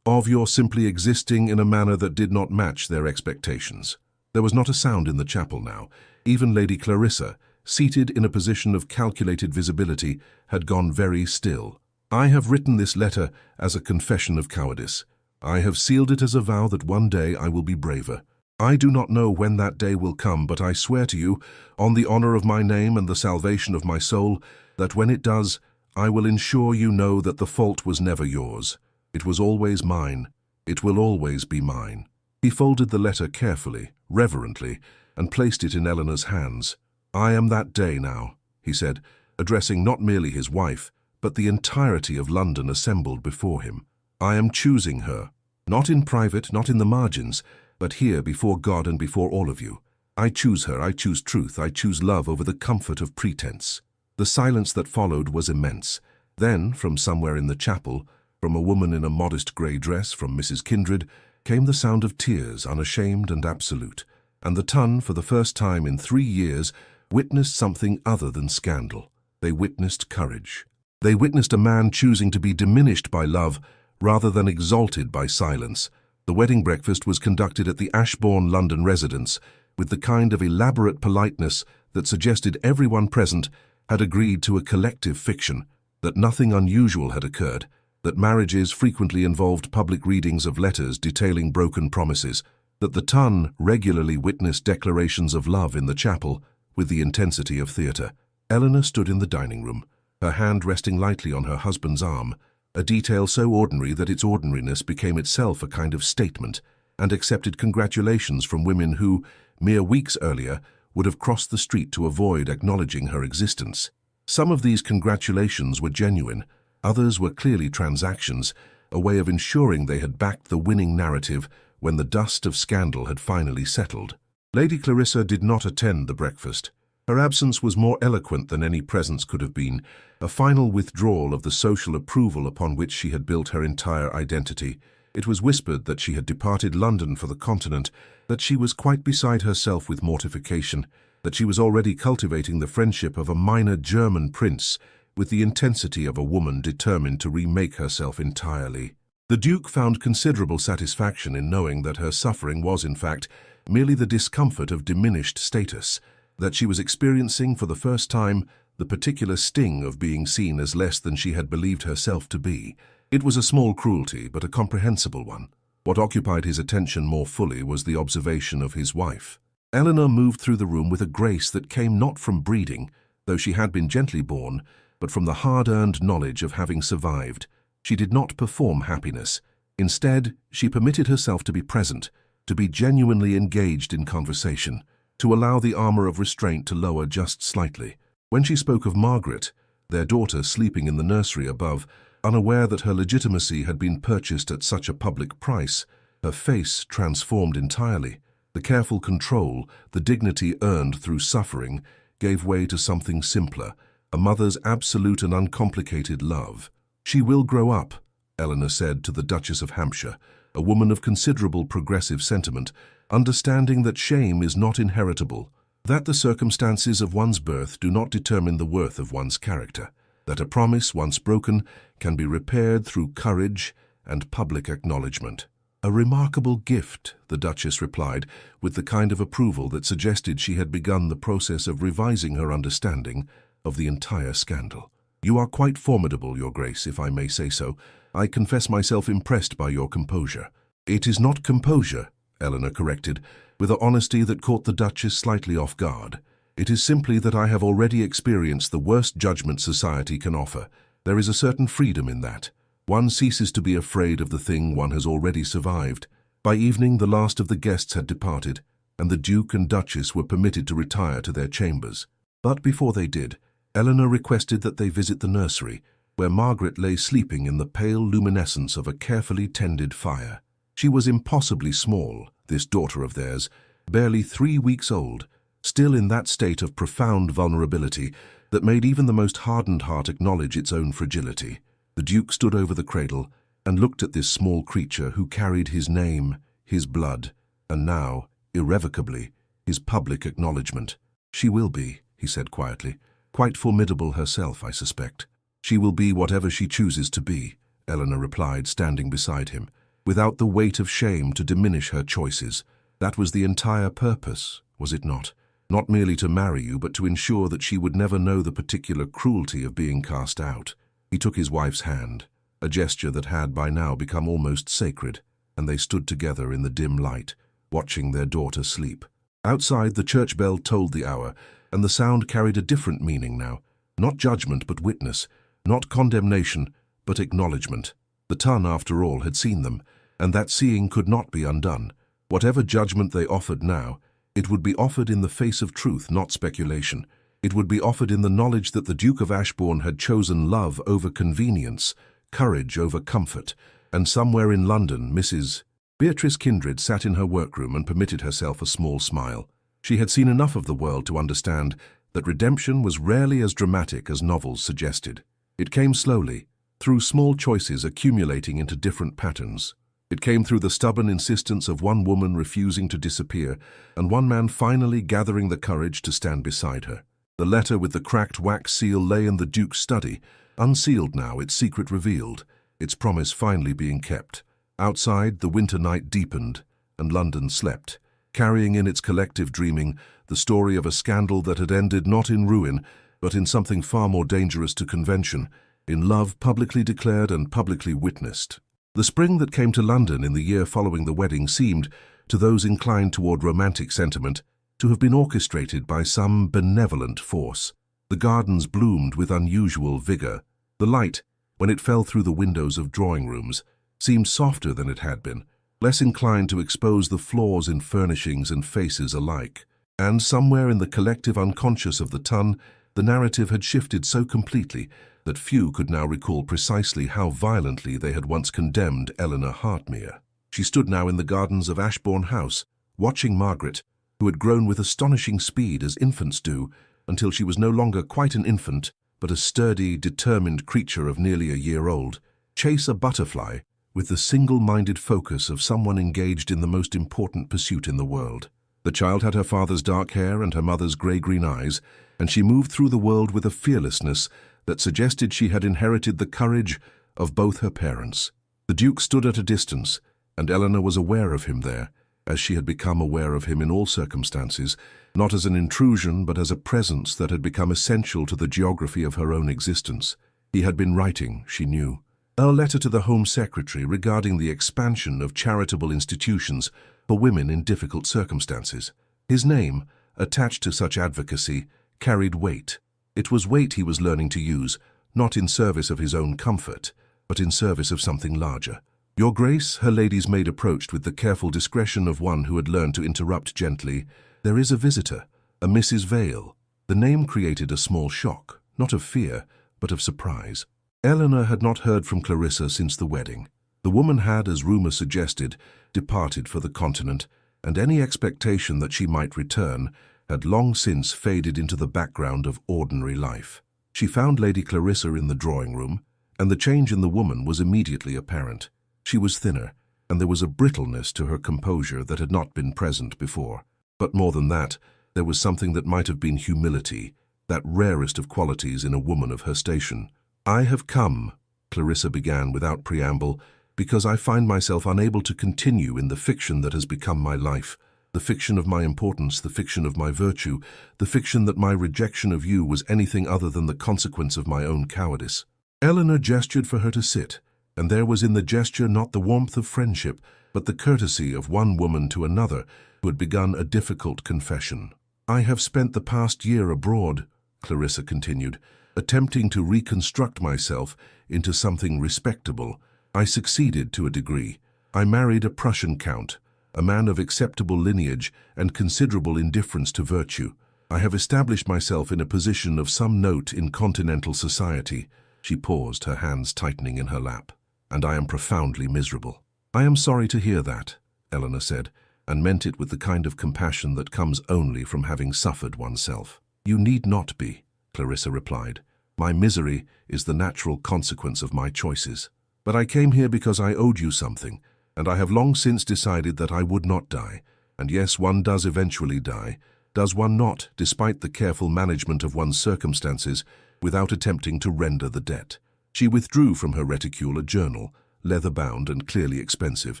simply existing in a manner that did not match their expectations. There was not a sound in the chapel now. Even Lady Clarissa, seated in a position of calculated visibility, had gone very still. I have written this letter as a confession of cowardice. I have sealed it as a vow that one day I will be braver. I do not know when that day will come, but I swear to you, on the honor of my name and the salvation of my soul, that when it does, I will ensure you know that the fault was never yours. It was always mine. It will always be mine. He folded the letter carefully, reverently, and placed it in Elinor's hands. I am that day now, he said, addressing not merely his wife, but the entirety of London assembled before him. I am choosing her, not in private, not in the margins, but here before God and before all of you. I choose her, I choose truth, I choose love over the comfort of pretense. The silence that followed was immense. Then, from somewhere in the chapel, from a woman in a modest grey dress, from Mrs. Kindred, came the sound of tears, unashamed and absolute, and the ton, for the first time in 3 years, witnessed something other than scandal. They witnessed courage. They witnessed a man choosing to be diminished by love rather than exalted by silence. The wedding breakfast was conducted at the Ashbourne London residence with the kind of elaborate politeness that suggested everyone present had agreed to a collective fiction, that nothing unusual had occurred, that marriages frequently involved public readings of letters detailing broken promises, that the ton regularly witnessed declarations of love in the chapel with the intensity of theatre. Elinor stood in the dining room. her hand resting lightly on her husband's arm, a detail so ordinary that its ordinariness became itself a kind of statement, and accepted congratulations from women who, mere weeks earlier, would have crossed the street to avoid acknowledging her existence. Some of these congratulations were genuine, others were clearly transactions, a way of ensuring they had backed the winning narrative when the dust of scandal had finally settled. Lady Clarissa did not attend the breakfast. Her absence was more eloquent than any presence could have been, a final withdrawal of the social approval upon which she had built her entire identity. It was whispered that she had departed London for the Continent, that she was quite beside herself with mortification, that she was already cultivating the friendship of a minor German prince, with the intensity of a woman determined to remake herself entirely. The Duke found considerable satisfaction in knowing that her suffering was, in fact, merely the discomfort of diminished status, that she was experiencing for the first time the particular sting of being seen as less than she had believed herself to be. It was a small cruelty, but a comprehensible one. What occupied his attention more fully was the observation of his wife. Elinor moved through the room with a grace that came not from breeding, though she had been gently born, but from the hard-earned knowledge of having survived. She did not perform happiness. Instead, she permitted herself to be present, to be genuinely engaged in conversation, to allow the armor of restraint to lower just slightly. When she spoke of Margaret, their daughter sleeping in the nursery above, unaware that her legitimacy had been purchased at such a public price, her face transformed entirely. The careful control, the dignity earned through suffering, gave way to something simpler, a mother's absolute and uncomplicated love. "She will grow up," Elinor said to the Duchess of Hampshire, a woman of considerable progressive sentiment, understanding that shame is not inheritable, that the circumstances of one's birth do not determine the worth of one's character, that a promise once broken can be repaired through courage and public acknowledgement. "A remarkable gift," the Duchess replied, with the kind of approval that suggested she had begun the process of revising her understanding of the entire scandal. "You are quite formidable, Your Grace, if I may say so. I confess myself impressed by your composure." "It is not composure," Elinor corrected, with an honesty that caught the Duchess slightly off guard. "It is simply that I have already experienced the worst judgment society can offer. There is a certain freedom in that. One ceases to be afraid of the thing one has already survived." By evening, the last of the guests had departed, and the Duke and Duchess were permitted to retire to their chambers. But before they did, Elinor requested that they visit the nursery, where Margaret lay sleeping in the pale luminescence of a carefully tended fire. She was impossibly small, this daughter of theirs, barely 3 weeks old, still in that state of profound vulnerability that made even the most hardened heart acknowledge its own fragility. The Duke stood over the cradle and looked at this small creature who carried his name, his blood, and now, irrevocably, his public acknowledgement. "She will be," he said quietly, "quite formidable herself, I suspect." "She will be whatever she chooses to be," Elinor replied, standing beside him, without the weight of shame to diminish her choices. "That was the entire purpose, was it not? Not merely to marry you, but to ensure that she would never know the particular cruelty of being cast out." He took his wife's hand, a gesture that had by now become almost sacred, and they stood together in the dim light, watching their daughter sleep. Outside, the church bell tolled the hour, and the sound carried a different meaning now. Not judgment, but witness. Not condemnation, but acknowledgement. The Ton, after all, had seen them, and that seeing could not be undone. Whatever judgment they offered now, it would be offered in the face of truth, not speculation. It would be offered in the knowledge that the Duke of Ashbourne had chosen love over convenience, courage over comfort, and somewhere in London, Mrs. Beatrice Kindred sat in her workroom and permitted herself a small smile. She had seen enough of the world to understand that redemption was rarely as dramatic as novels suggested. It came slowly, through small choices accumulating into different patterns. It came through the stubborn insistence of one woman refusing to disappear, and one man finally gathering the courage to stand beside her. The letter with the cracked wax seal lay in the Duke's study, unsealed now, its secret revealed, its promise finally being kept. Outside, the winter night deepened, and London slept, carrying in its collective dreaming the story of a scandal that had ended not in ruin, but in something far more dangerous to convention, in love publicly declared and publicly witnessed. The spring that came to London in the year following the wedding seemed, to those inclined toward romantic sentiment, to have been orchestrated by some benevolent force. The gardens bloomed with unusual vigor. The light, when it fell through the windows of drawing rooms, seemed softer than it had been, less inclined to expose the flaws in furnishings and faces alike. And somewhere in the collective unconscious of the ton, the narrative had shifted so completely that few could now recall precisely how violently they had once condemned Elinor Hartmere. She stood now in the gardens of Ashbourne House, watching Margaret, who had grown with astonishing speed as infants do, until she was no longer quite an infant, but a sturdy, determined creature of nearly a year old, chase a butterfly with the single-minded focus of someone engaged in the most important pursuit in the world. The child had her father's dark hair and her mother's grey-green eyes, and she moved through the world with a fearlessness that suggested she had inherited the courage of both her parents. The Duke stood at a distance, and Elinor was aware of him there, as she had become aware of him in all circumstances, not as an intrusion but as a presence that had become essential to the geography of her own existence. He had been writing, she knew, a letter to the Home Secretary regarding the expansion of charitable institutions for women in difficult circumstances. His name, attached to such advocacy, carried weight. It was weight he was learning to use, not in service of his own comfort, but in service of something larger. "Your Grace," her lady's maid approached with the careful discretion of one who had learned to interrupt gently, "there is a visitor, a Mrs. Vale." The name created a small shock, not of fear, but of surprise. Elinor had not heard from Clarissa since the wedding. The woman had, as rumour suggested, departed for the continent, and any expectation that she might return had long since faded into the background of ordinary life. She found Lady Clarissa in the drawing-room, and the change in the woman was immediately apparent. She was thinner, and there was a brittleness to her composure that had not been present before. But more than that, there was something that might have been humility, that rarest of qualities in a woman of her station. "I have come," Clarissa began without preamble, "because I find myself unable to continue in the fiction that has become my life, the fiction of my importance, the fiction of my virtue, the fiction that my rejection of you was anything other than the consequence of my own cowardice." Elinor gestured for her to sit, and there was in the gesture not the warmth of friendship, but the courtesy of one woman to another who had begun a difficult confession. "I have spent the past year abroad," Clarissa continued, "attempting to reconstruct myself into something respectable. I succeeded to a degree. I married a Prussian count, a man of acceptable lineage and considerable indifference to virtue. I have established myself in a position of some note in continental society." She paused, her hands tightening in her lap. "And I am profoundly miserable." "I am sorry to hear that," Elinor said, and meant it with the kind of compassion that comes only from having suffered oneself. "You need not be," Clarissa replied. "My misery is the natural consequence of my choices. But I came here because I owed you something, and I have long since decided that I would not die. And yes, one does eventually die, does one not, despite the careful management of one's circumstances, without attempting to render the debt." She withdrew from her reticule a journal, leather-bound and clearly expensive,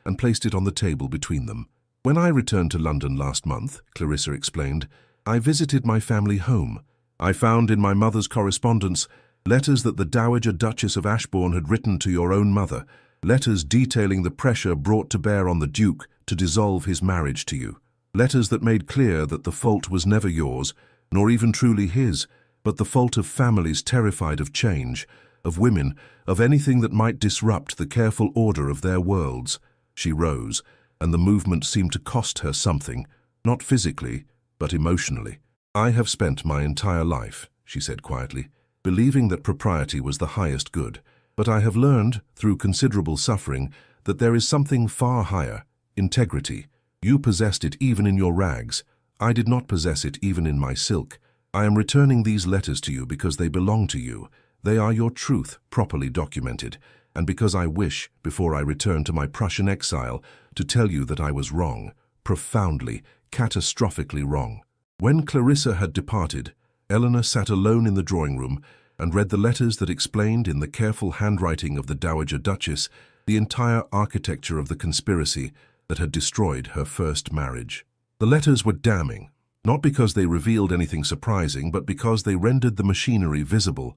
and placed it on the table between them. "When I returned to London last month," Clarissa explained, "I visited my family home. I found in my mother's correspondence letters that the Dowager Duchess of Ashbourne had written to your own mother, letters detailing the pressure brought to bear on the Duke to dissolve his marriage to you. Letters that made clear that the fault was never yours, nor even truly his, but the fault of families terrified of change, of women, of anything that might disrupt the careful order of their worlds." She rose, and the movement seemed to cost her something, not physically, but emotionally. "I have spent my entire life," she said quietly, "believing that propriety was the highest good, but I have learned, through considerable suffering, that there is something far higher, integrity. You possessed it even in your rags. I did not possess it even in my silk. I am returning these letters to you because they belong to you. They are your truth, properly documented, and because I wish, before I return to my Prussian exile, to tell you that I was wrong, profoundly, catastrophically wrong." When Clarissa had departed, Elinor sat alone in the drawing-room and read the letters that explained, in the careful handwriting of the Dowager Duchess, the entire architecture of the conspiracy that had destroyed her first marriage. The letters were damning, not because they revealed anything surprising, but because they rendered the machinery visible.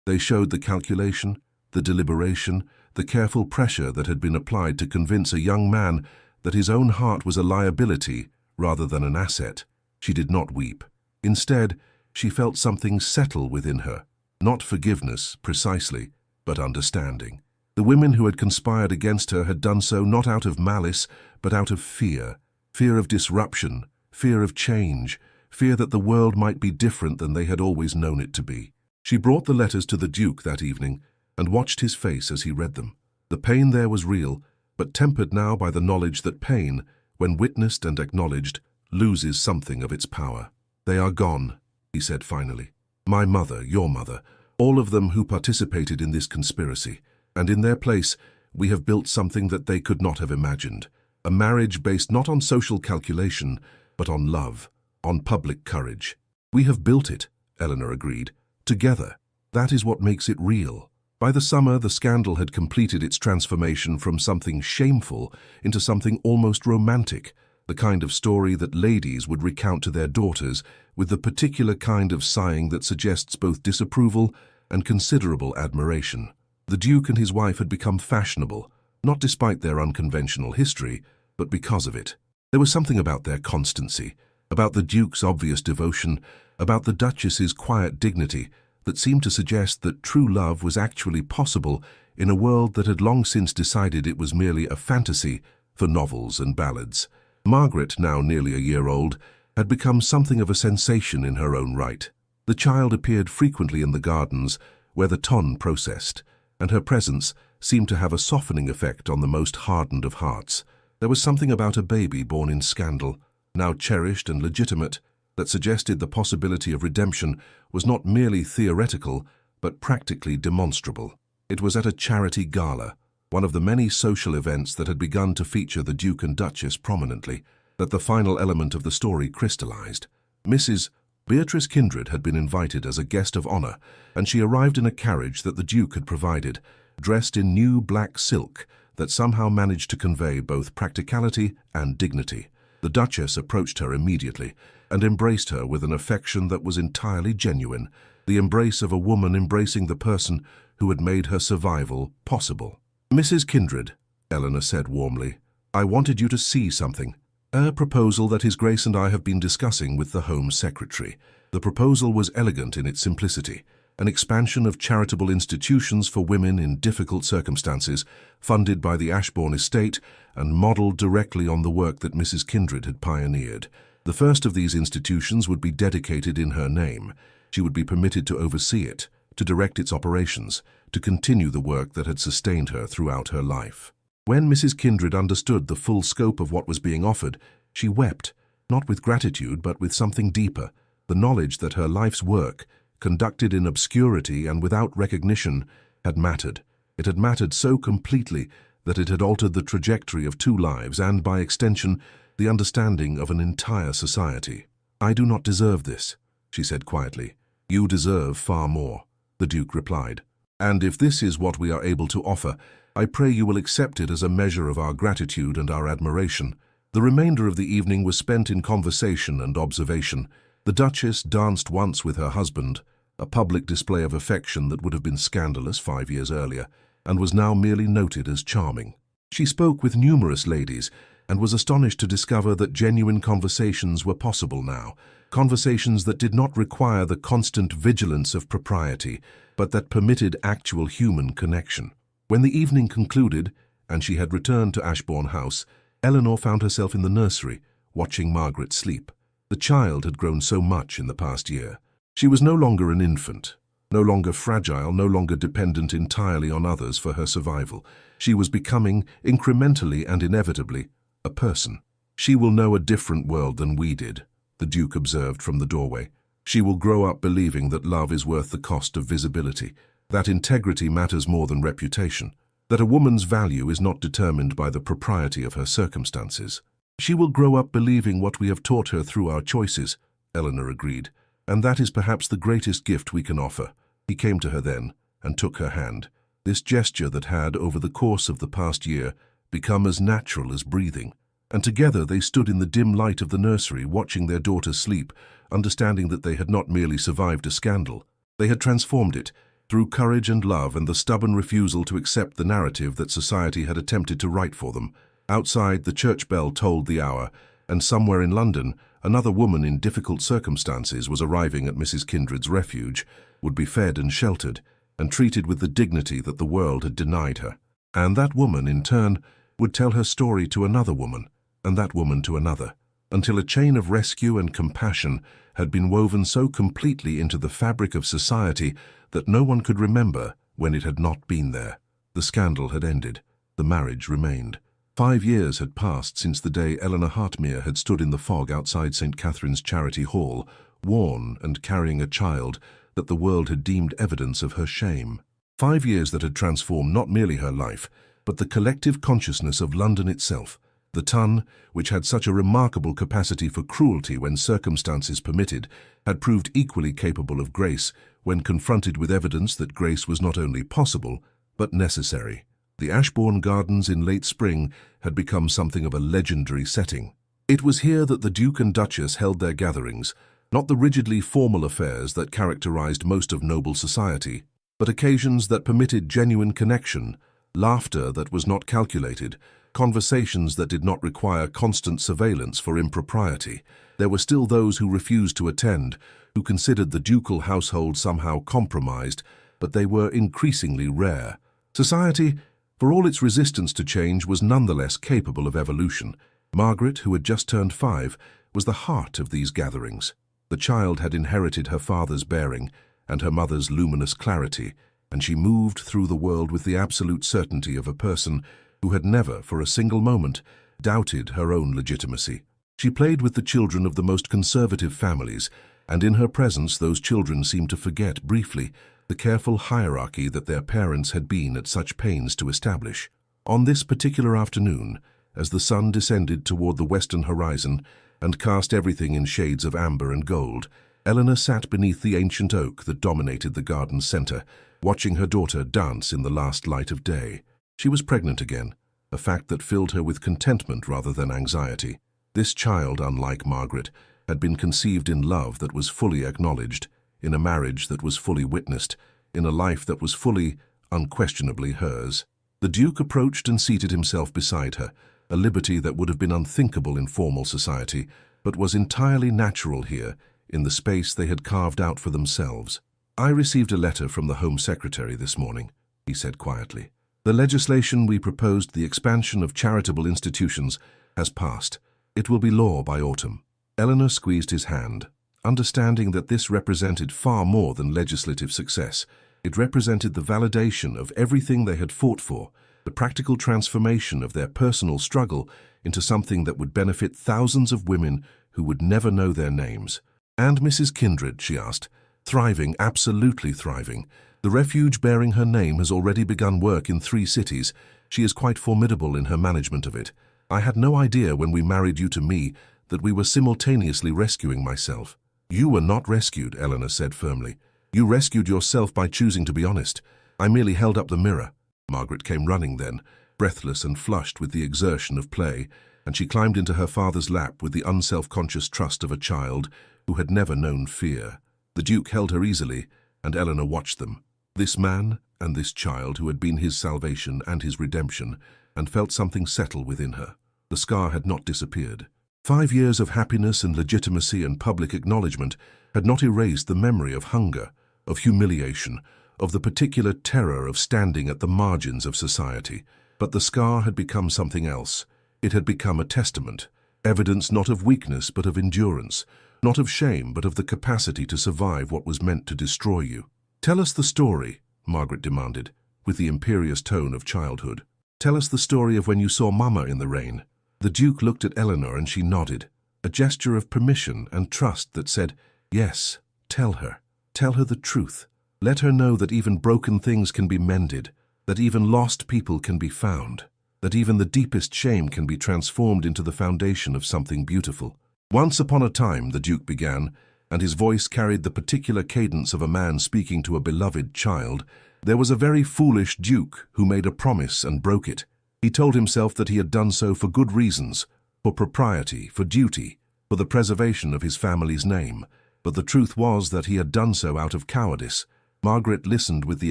They showed the calculation, the deliberation, the careful pressure that had been applied to convince a young man that his own heart was a liability rather than an asset. She did not weep. Instead, she felt something settle within her. Not forgiveness, precisely, but understanding. The women who had conspired against her had done so not out of malice, but out of fear. Fear of disruption, fear of change, fear that the world might be different than they had always known it to be. She brought the letters to the Duke that evening and watched his face as he read them. The pain there was real, but tempered now by the knowledge that pain, when witnessed and acknowledged, loses something of its power. "They are gone," he said finally. "My mother, your mother, all of them who participated in this conspiracy. And in their place, we have built something that they could not have imagined. A marriage based not on social calculation, but on love, on public courage. We have built it," Elinor agreed, "together. That is what makes it real." By the summer, the scandal had completed its transformation from something shameful into something almost romantic, the kind of story that ladies would recount to their daughters with the particular kind of sighing that suggests both disapproval and considerable admiration. The Duke and his wife had become fashionable, not despite their unconventional history, but because of it. There was something about their constancy, about the Duke's obvious devotion, about the Duchess's quiet dignity, that seemed to suggest that true love was actually possible in a world that had long since decided it was merely a fantasy for novels and ballads. Margaret, now nearly a year old, had become something of a sensation in her own right. The child appeared frequently in the gardens where the ton processed, and her presence seemed to have a softening effect on the most hardened of hearts. There was something about a baby born in scandal, now cherished and legitimate, that suggested the possibility of redemption was not merely theoretical, but practically demonstrable. It was at a charity gala, one of the many social events that had begun to feature the Duke and Duchess prominently, that the final element of the story crystallized. Mrs. Beatrice Kindred had been invited as a guest of honor, and she arrived in a carriage that the Duke had provided, dressed in new black silk that somehow managed to convey both practicality and dignity. The Duchess approached her immediately and embraced her with an affection that was entirely genuine, the embrace of a woman embracing the person who had made her survival possible. "Mrs. Kindred," Elinor said warmly, "I wanted you to see something. A proposal that His Grace and I have been discussing with the Home Secretary. The proposal was elegant in its simplicity, an expansion of charitable institutions for women in difficult circumstances, funded by the Ashbourne estate and modelled directly on the work that Mrs. Kindred had pioneered. The first of these institutions would be dedicated in her name. She would be permitted to oversee it, to direct its operations, to continue the work that had sustained her throughout her life." When Mrs. Kindred understood the full scope of what was being offered, she wept, not with gratitude but with something deeper, the knowledge that her life's work, conducted in obscurity and without recognition, had mattered. It had mattered so completely that it had altered the trajectory of 2 lives and, by extension, the understanding of an entire society. "I do not deserve this," she said quietly. "You deserve far more," the Duke replied. "And if this is what we are able to offer, I pray you will accept it as a measure of our gratitude and our admiration." The remainder of the evening was spent in conversation and observation. The Duchess danced once with her husband, a public display of affection that would have been scandalous 5 years earlier, and was now merely noted as charming. She spoke with numerous ladies, and was astonished to discover that genuine conversations were possible now, conversations that did not require the constant vigilance of propriety, but that permitted actual human connection. When the evening concluded, and she had returned to Ashbourne House, Elinor found herself in the nursery, watching Margaret sleep. The child had grown so much in the past year. She was no longer an infant, no longer fragile, no longer dependent entirely on others for her survival. She was becoming, incrementally and inevitably, a person. "She will know a different world than we did," the Duke observed from the doorway. "She will grow up believing that love is worth the cost of visibility, that integrity matters more than reputation, that a woman's value is not determined by the propriety of her circumstances. She will grow up believing what we have taught her through our choices," Elinor agreed, "and that is perhaps the greatest gift we can offer." He came to her then and took her hand, this gesture that had, over the course of the past year, become as natural as breathing. And together they stood in the dim light of the nursery, watching their daughter sleep, understanding that they had not merely survived a scandal. They had transformed it, through courage and love and the stubborn refusal to accept the narrative that society had attempted to write for them. Outside, the church bell tolled the hour, and somewhere in London, another woman in difficult circumstances was arriving at Mrs. Kindred's refuge, would be fed and sheltered, and treated with the dignity that the world had denied her. And that woman, in turn, would tell her story to another woman, and that woman to another, until a chain of rescue and compassion had been woven so completely into the fabric of society that no one could remember when it had not been there. The scandal had ended. The marriage remained. 5 years had passed since the day Elinor Hartmere had stood in the fog outside St. Catherine's Charity Hall, worn and carrying a child that the world had deemed evidence of her shame. 5 years that had transformed not merely her life, but the collective consciousness of London itself. The Ton, which had such a remarkable capacity for cruelty when circumstances permitted, had proved equally capable of grace when confronted with evidence that grace was not only possible, but necessary. The Ashbourne Gardens in late spring had become something of a legendary setting. It was here that the Duke and Duchess held their gatherings, not the rigidly formal affairs that characterized most of noble society, but occasions that permitted genuine connection, laughter that was not calculated, conversations that did not require constant surveillance for impropriety. There were still those who refused to attend, who considered the ducal household somehow compromised, but they were increasingly rare. Society, for all its resistance to change, was nonetheless capable of evolution. Margaret, who had just turned 5, was the heart of these gatherings. The child had inherited her father's bearing and her mother's luminous clarity, and she moved through the world with the absolute certainty of a person who had never, for a single moment, doubted her own legitimacy. She played with the children of the most conservative families, and in her presence those children seemed to forget briefly the careful hierarchy that their parents had been at such pains to establish. On this particular afternoon, as the sun descended toward the western horizon and cast everything in shades of amber and gold, Elinor sat beneath the ancient oak that dominated the garden's center, watching her daughter dance in the last light of day. She was pregnant again, a fact that filled her with contentment rather than anxiety. This child, unlike Margaret, had been conceived in love that was fully acknowledged, in a marriage that was fully witnessed, in a life that was fully, unquestionably hers. The Duke approached and seated himself beside her, a liberty that would have been unthinkable in formal society, but was entirely natural here, in the space they had carved out for themselves. "I received a letter from the Home Secretary this morning," he said quietly. "The legislation we proposed, the expansion of charitable institutions, has passed. It will be law by autumn." Elinor squeezed his hand, understanding that this represented far more than legislative success. It represented the validation of everything they had fought for, the practical transformation of their personal struggle into something that would benefit thousands of women who would never know their names. "And Mrs. Kindred," she asked, "thriving, absolutely thriving. The refuge bearing her name has already begun work in 3 cities. She is quite formidable in her management of it. I had no idea when we married you to me that we were simultaneously rescuing myself." "You were not rescued," Elinor said firmly. "You rescued yourself by choosing to be honest. I merely held up the mirror." Margaret came running then, breathless and flushed with the exertion of play, and she climbed into her father's lap with the unself-conscious trust of a child who had never known fear. The Duke held her easily, and Elinor watched them. This man and this child who had been his salvation and his redemption, and felt something settle within her. The scar had not disappeared. 5 years of happiness and legitimacy and public acknowledgement had not erased the memory of hunger, of humiliation, of the particular terror of standing at the margins of society. But the scar had become something else. It had become a testament, evidence not of weakness but of endurance, not of shame but of the capacity to survive what was meant to destroy you. "Tell us the story," Margaret demanded, with the imperious tone of childhood. "Tell us the story of when you saw Mama in the rain." The Duke looked at Elinor and she nodded, a gesture of permission and trust that said, "Yes, tell her. Tell her the truth. Let her know that even broken things can be mended, that even lost people can be found, that even the deepest shame can be transformed into the foundation of something beautiful." "Once upon a time," the Duke began, and his voice carried the particular cadence of a man speaking to a beloved child, "there was a very foolish Duke who made a promise and broke it. He told himself that he had done so for good reasons, for propriety, for duty, for the preservation of his family's name. But the truth was that he had done so out of cowardice." Margaret listened with the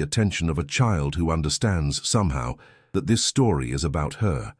attention of a child who understands, somehow, that this story is about her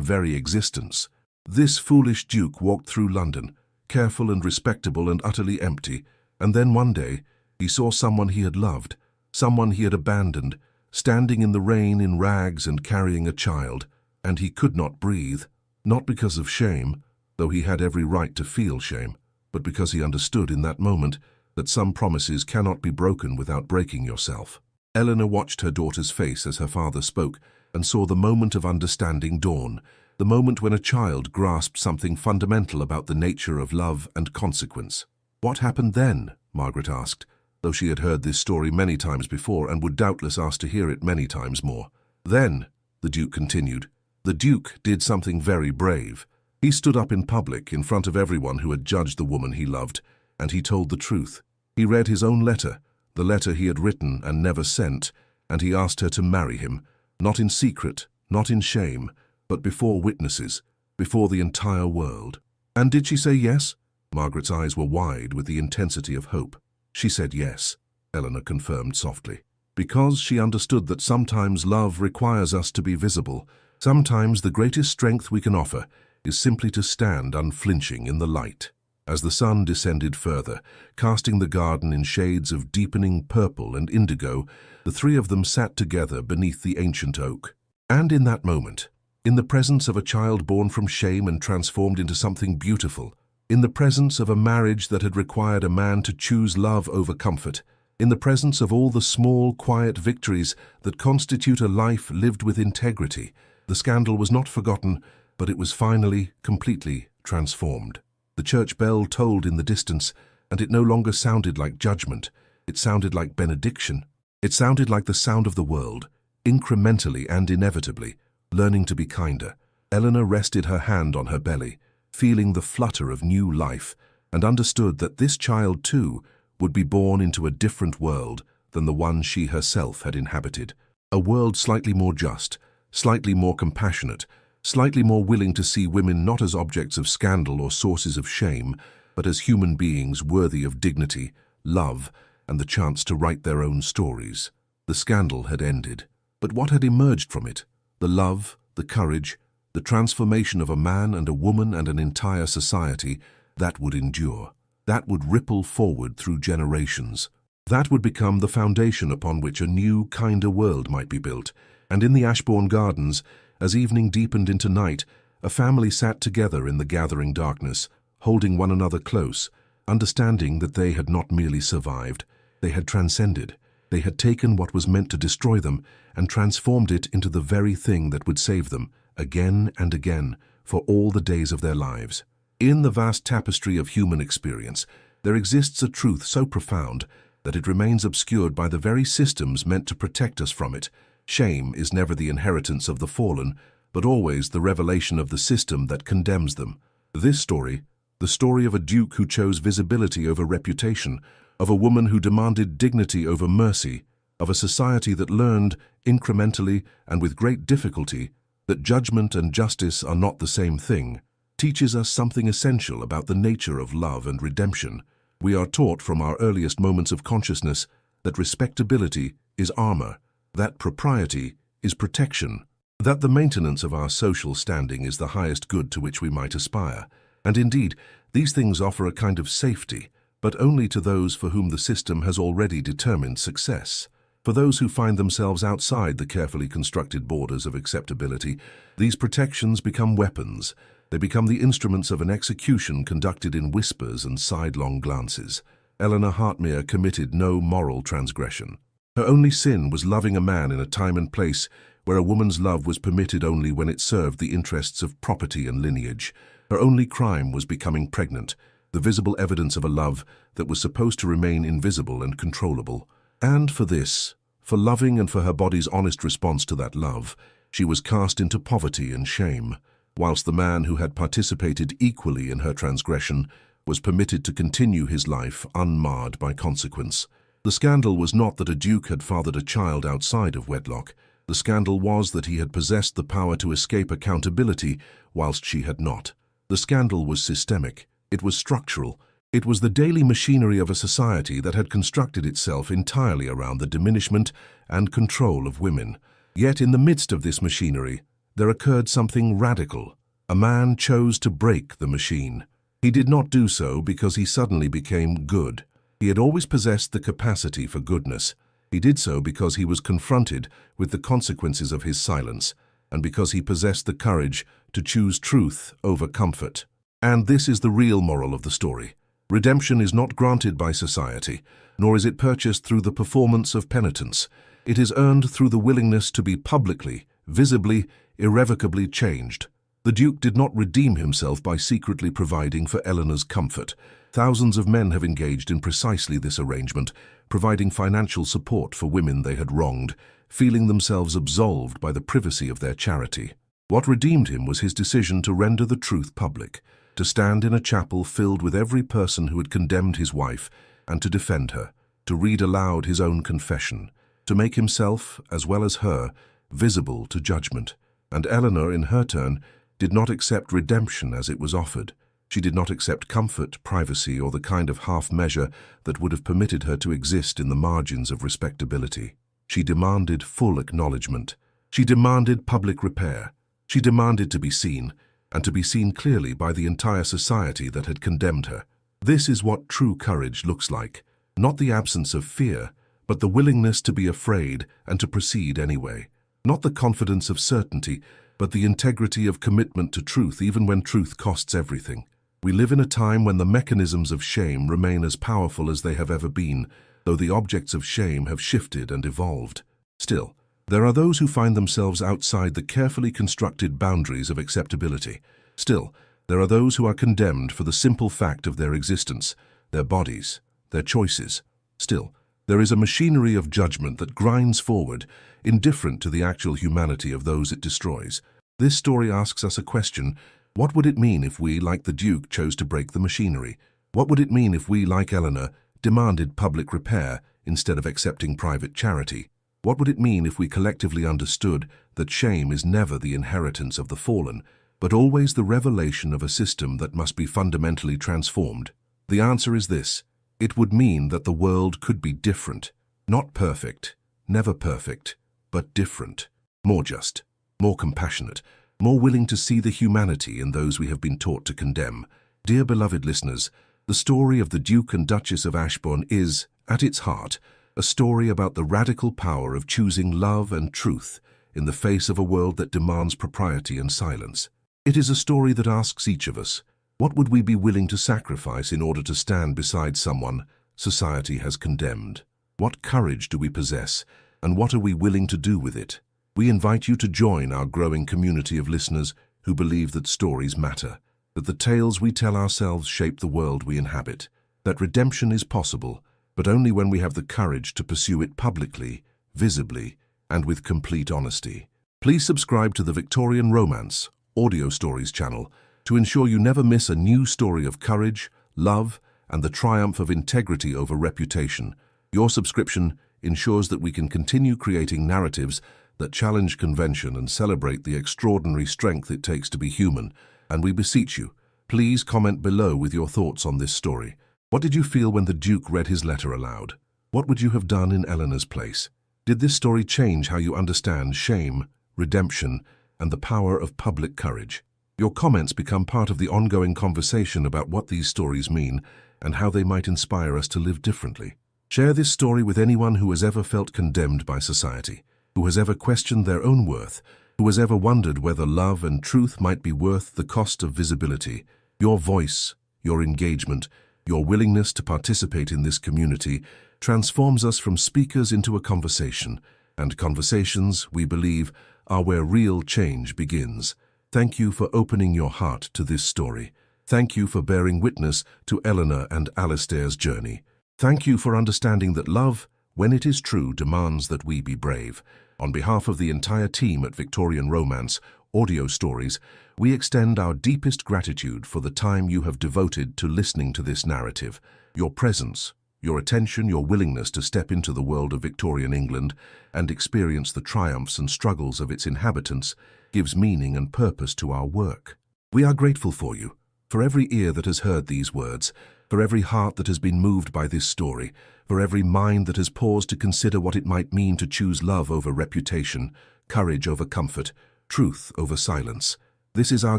very existence. This foolish duke walked through London, careful and respectable and utterly empty, and then one day he saw someone he had loved, someone he had abandoned, standing in the rain in rags and carrying a child, and he could not breathe, not because of shame, though he had every right to feel shame, but because he understood in that moment that some promises cannot be broken without breaking yourself. Elinor watched her daughter's face as her father spoke and saw the moment of understanding dawn, the moment when a child grasped something fundamental about the nature of love and consequence. "What happened then?" Margaret asked, though she had heard this story many times before and would doubtless ask to hear it many times more. "Then," the Duke continued, "the Duke did something very brave. He stood up in public in front of everyone who had judged the woman he loved, and he told the truth. He read his own letter, the letter he had written and never sent, and he asked her to marry him, not in secret, not in shame, but before witnesses, before the entire world." "And did she say yes?" Margaret's eyes were wide with the intensity of hope. "She said yes," Elinor confirmed softly, "because she understood that sometimes love requires us to be visible. Sometimes the greatest strength we can offer is simply to stand unflinching in the light." As the sun descended further, casting the garden in shades of deepening purple and indigo, the three of them sat together beneath the ancient oak. And in that moment, in the presence of a child born from shame and transformed into something beautiful, in the presence of a marriage that had required a man to choose love over comfort, in the presence of all the small, quiet victories that constitute a life lived with integrity, the scandal was not forgotten, but it was finally, completely transformed. The church bell tolled in the distance, and it no longer sounded like judgment. It sounded like benediction. It sounded like the sound of the world, incrementally and inevitably, learning to be kinder. Elinor rested her hand on her belly, feeling the flutter of new life, and understood that this child, too, would be born into a different world than the one she herself had inhabited. A world slightly more just, slightly more compassionate, slightly more willing to see women not as objects of scandal or sources of shame, but as human beings worthy of dignity, love, and the chance to write their own stories. The scandal had ended, but what had emerged from it? The love, the courage, the transformation of a man and a woman and an entire society, that would endure. That would ripple forward through generations. That would become the foundation upon which a new, kinder world might be built. And in the Ashbourne Gardens, as evening deepened into night, a family sat together in the gathering darkness, holding one another close, understanding that they had not merely survived, they had transcended. They had taken what was meant to destroy them and transformed it into the very thing that would save them, again and again, for all the days of their lives. In the vast tapestry of human experience, there exists a truth so profound that it remains obscured by the very systems meant to protect us from it. Shame is never the inheritance of the fallen, but always the revelation of the system that condemns them. This story, the story of a duke who chose visibility over reputation, of a woman who demanded dignity over mercy, of a society that learned, incrementally and with great difficulty, that judgment and justice are not the same thing, teaches us something essential about the nature of love and redemption. We are taught from our earliest moments of consciousness that respectability is armor, that propriety is protection, that the maintenance of our social standing is the highest good to which we might aspire. And indeed, these things offer a kind of safety, but only to those for whom the system has already determined success. For those who find themselves outside the carefully constructed borders of acceptability, these protections become weapons. They become the instruments of an execution conducted in whispers and sidelong glances. Elinor Hartmere committed no moral transgression. Her only sin was loving a man in a time and place where a woman's love was permitted only when it served the interests of property and lineage. Her only crime was becoming pregnant, the visible evidence of a love that was supposed to remain invisible and controllable. And for this, for loving and for her body's honest response to that love, she was cast into poverty and shame, whilst the man who had participated equally in her transgression was permitted to continue his life unmarred by consequence. The scandal was not that a duke had fathered a child outside of wedlock. The scandal was that he had possessed the power to escape accountability whilst she had not. The scandal was systemic. It was structural. It was the daily machinery of a society that had constructed itself entirely around the diminishment and control of women. Yet in the midst of this machinery, there occurred something radical. A man chose to break the machine. He did not do so because he suddenly became good. He had always possessed the capacity for goodness. He did so because he was confronted with the consequences of his silence, and because he possessed the courage to choose truth over comfort. And this is the real moral of the story. Redemption is not granted by society, nor is it purchased through the performance of penitence. It is earned through the willingness to be publicly, visibly, irrevocably changed. The Duke did not redeem himself by secretly providing for Elinor's comfort. Thousands of men have engaged in precisely this arrangement, providing financial support for women they had wronged, feeling themselves absolved by the privacy of their charity. What redeemed him was his decision to render the truth public, to stand in a chapel filled with every person who had condemned his wife, and to defend her, to read aloud his own confession, to make himself, as well as her, visible to judgment. And Elinor, in her turn, did not accept redemption as it was offered. She did not accept comfort, privacy, or the kind of half-measure that would have permitted her to exist in the margins of respectability. She demanded full acknowledgement. She demanded public repair. She demanded to be seen, and to be seen clearly by the entire society that had condemned her. This is what true courage looks like. Not the absence of fear, but the willingness to be afraid and to proceed anyway. Not the confidence of certainty, but the integrity of commitment to truth even when truth costs everything. We live in a time when the mechanisms of shame remain as powerful as they have ever been, though the objects of shame have shifted and evolved. Still, there are those who find themselves outside the carefully constructed boundaries of acceptability. Still, there are those who are condemned for the simple fact of their existence, their bodies, their choices. Still, there is a machinery of judgment that grinds forward, indifferent to the actual humanity of those it destroys. This story asks us a question: what would it mean if we, like the Duke, chose to break the machinery? What would it mean if we, like Elinor, demanded public repair instead of accepting private charity? What would it mean if we collectively understood that shame is never the inheritance of the fallen, but always the revelation of a system that must be fundamentally transformed? The answer is this: it would mean that the world could be different. Not perfect, never perfect, but different. More just, more compassionate, more willing to see the humanity in those we have been taught to condemn. Dear beloved listeners, the story of the Duke and Duchess of Ashbourne is, at its heart, a story about the radical power of choosing love and truth in the face of a world that demands propriety and silence. It is a story that asks each of us, what would we be willing to sacrifice in order to stand beside someone society has condemned? What courage do we possess, and what are we willing to do with it? We invite you to join our growing community of listeners who believe that stories matter, that the tales we tell ourselves shape the world we inhabit, that redemption is possible, but only when we have the courage to pursue it publicly, visibly, and with complete honesty. Please subscribe to the Victorian Romance Audio Stories channel to ensure you never miss a new story of courage, love, and the triumph of integrity over reputation. Your subscription ensures that we can continue creating narratives that challenge convention and celebrate the extraordinary strength it takes to be human. And we beseech you, please comment below with your thoughts on this story. What did you feel when the Duke read his letter aloud? What would you have done in Elinor's place? Did this story change how you understand shame, redemption, and the power of public courage? Your comments become part of the ongoing conversation about what these stories mean and how they might inspire us to live differently. Share this story with anyone who has ever felt condemned by society, who has ever questioned their own worth, who has ever wondered whether love and truth might be worth the cost of visibility. Your voice, your engagement, your willingness to participate in this community transforms us from speakers into a conversation, and conversations, we believe, are where real change begins. Thank you for opening your heart to this story. Thank you for bearing witness to Elinor and Alistair's journey. Thank you for understanding that love, when it is true, demands that we be brave. On behalf of the entire team at Victorian Romance Audio Stories, we extend our deepest gratitude for the time you have devoted to listening to this narrative. Your presence, your attention, your willingness to step into the world of Victorian England and experience the triumphs and struggles of its inhabitants gives meaning and purpose to our work. We are grateful for you, for every ear that has heard these words, for every heart that has been moved by this story, for every mind that has paused to consider what it might mean to choose love over reputation, courage over comfort, truth over silence. This is our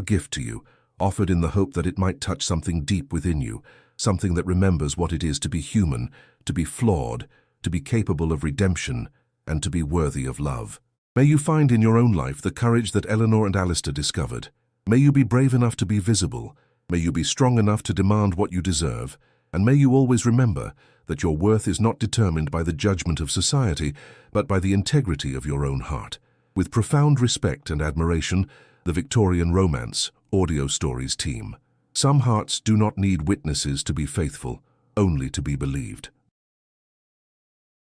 gift to you, offered in the hope that it might touch something deep within you, something that remembers what it is to be human, to be flawed, to be capable of redemption, and to be worthy of love. May you find in your own life the courage that Elinor and Alistair discovered. May you be brave enough to be visible. May you be strong enough to demand what you deserve. And may you always remember that your worth is not determined by the judgment of society, but by the integrity of your own heart. With profound respect and admiration, the Victorian Romance Audio Stories team. Some hearts do not need witnesses to be faithful, only to be believed.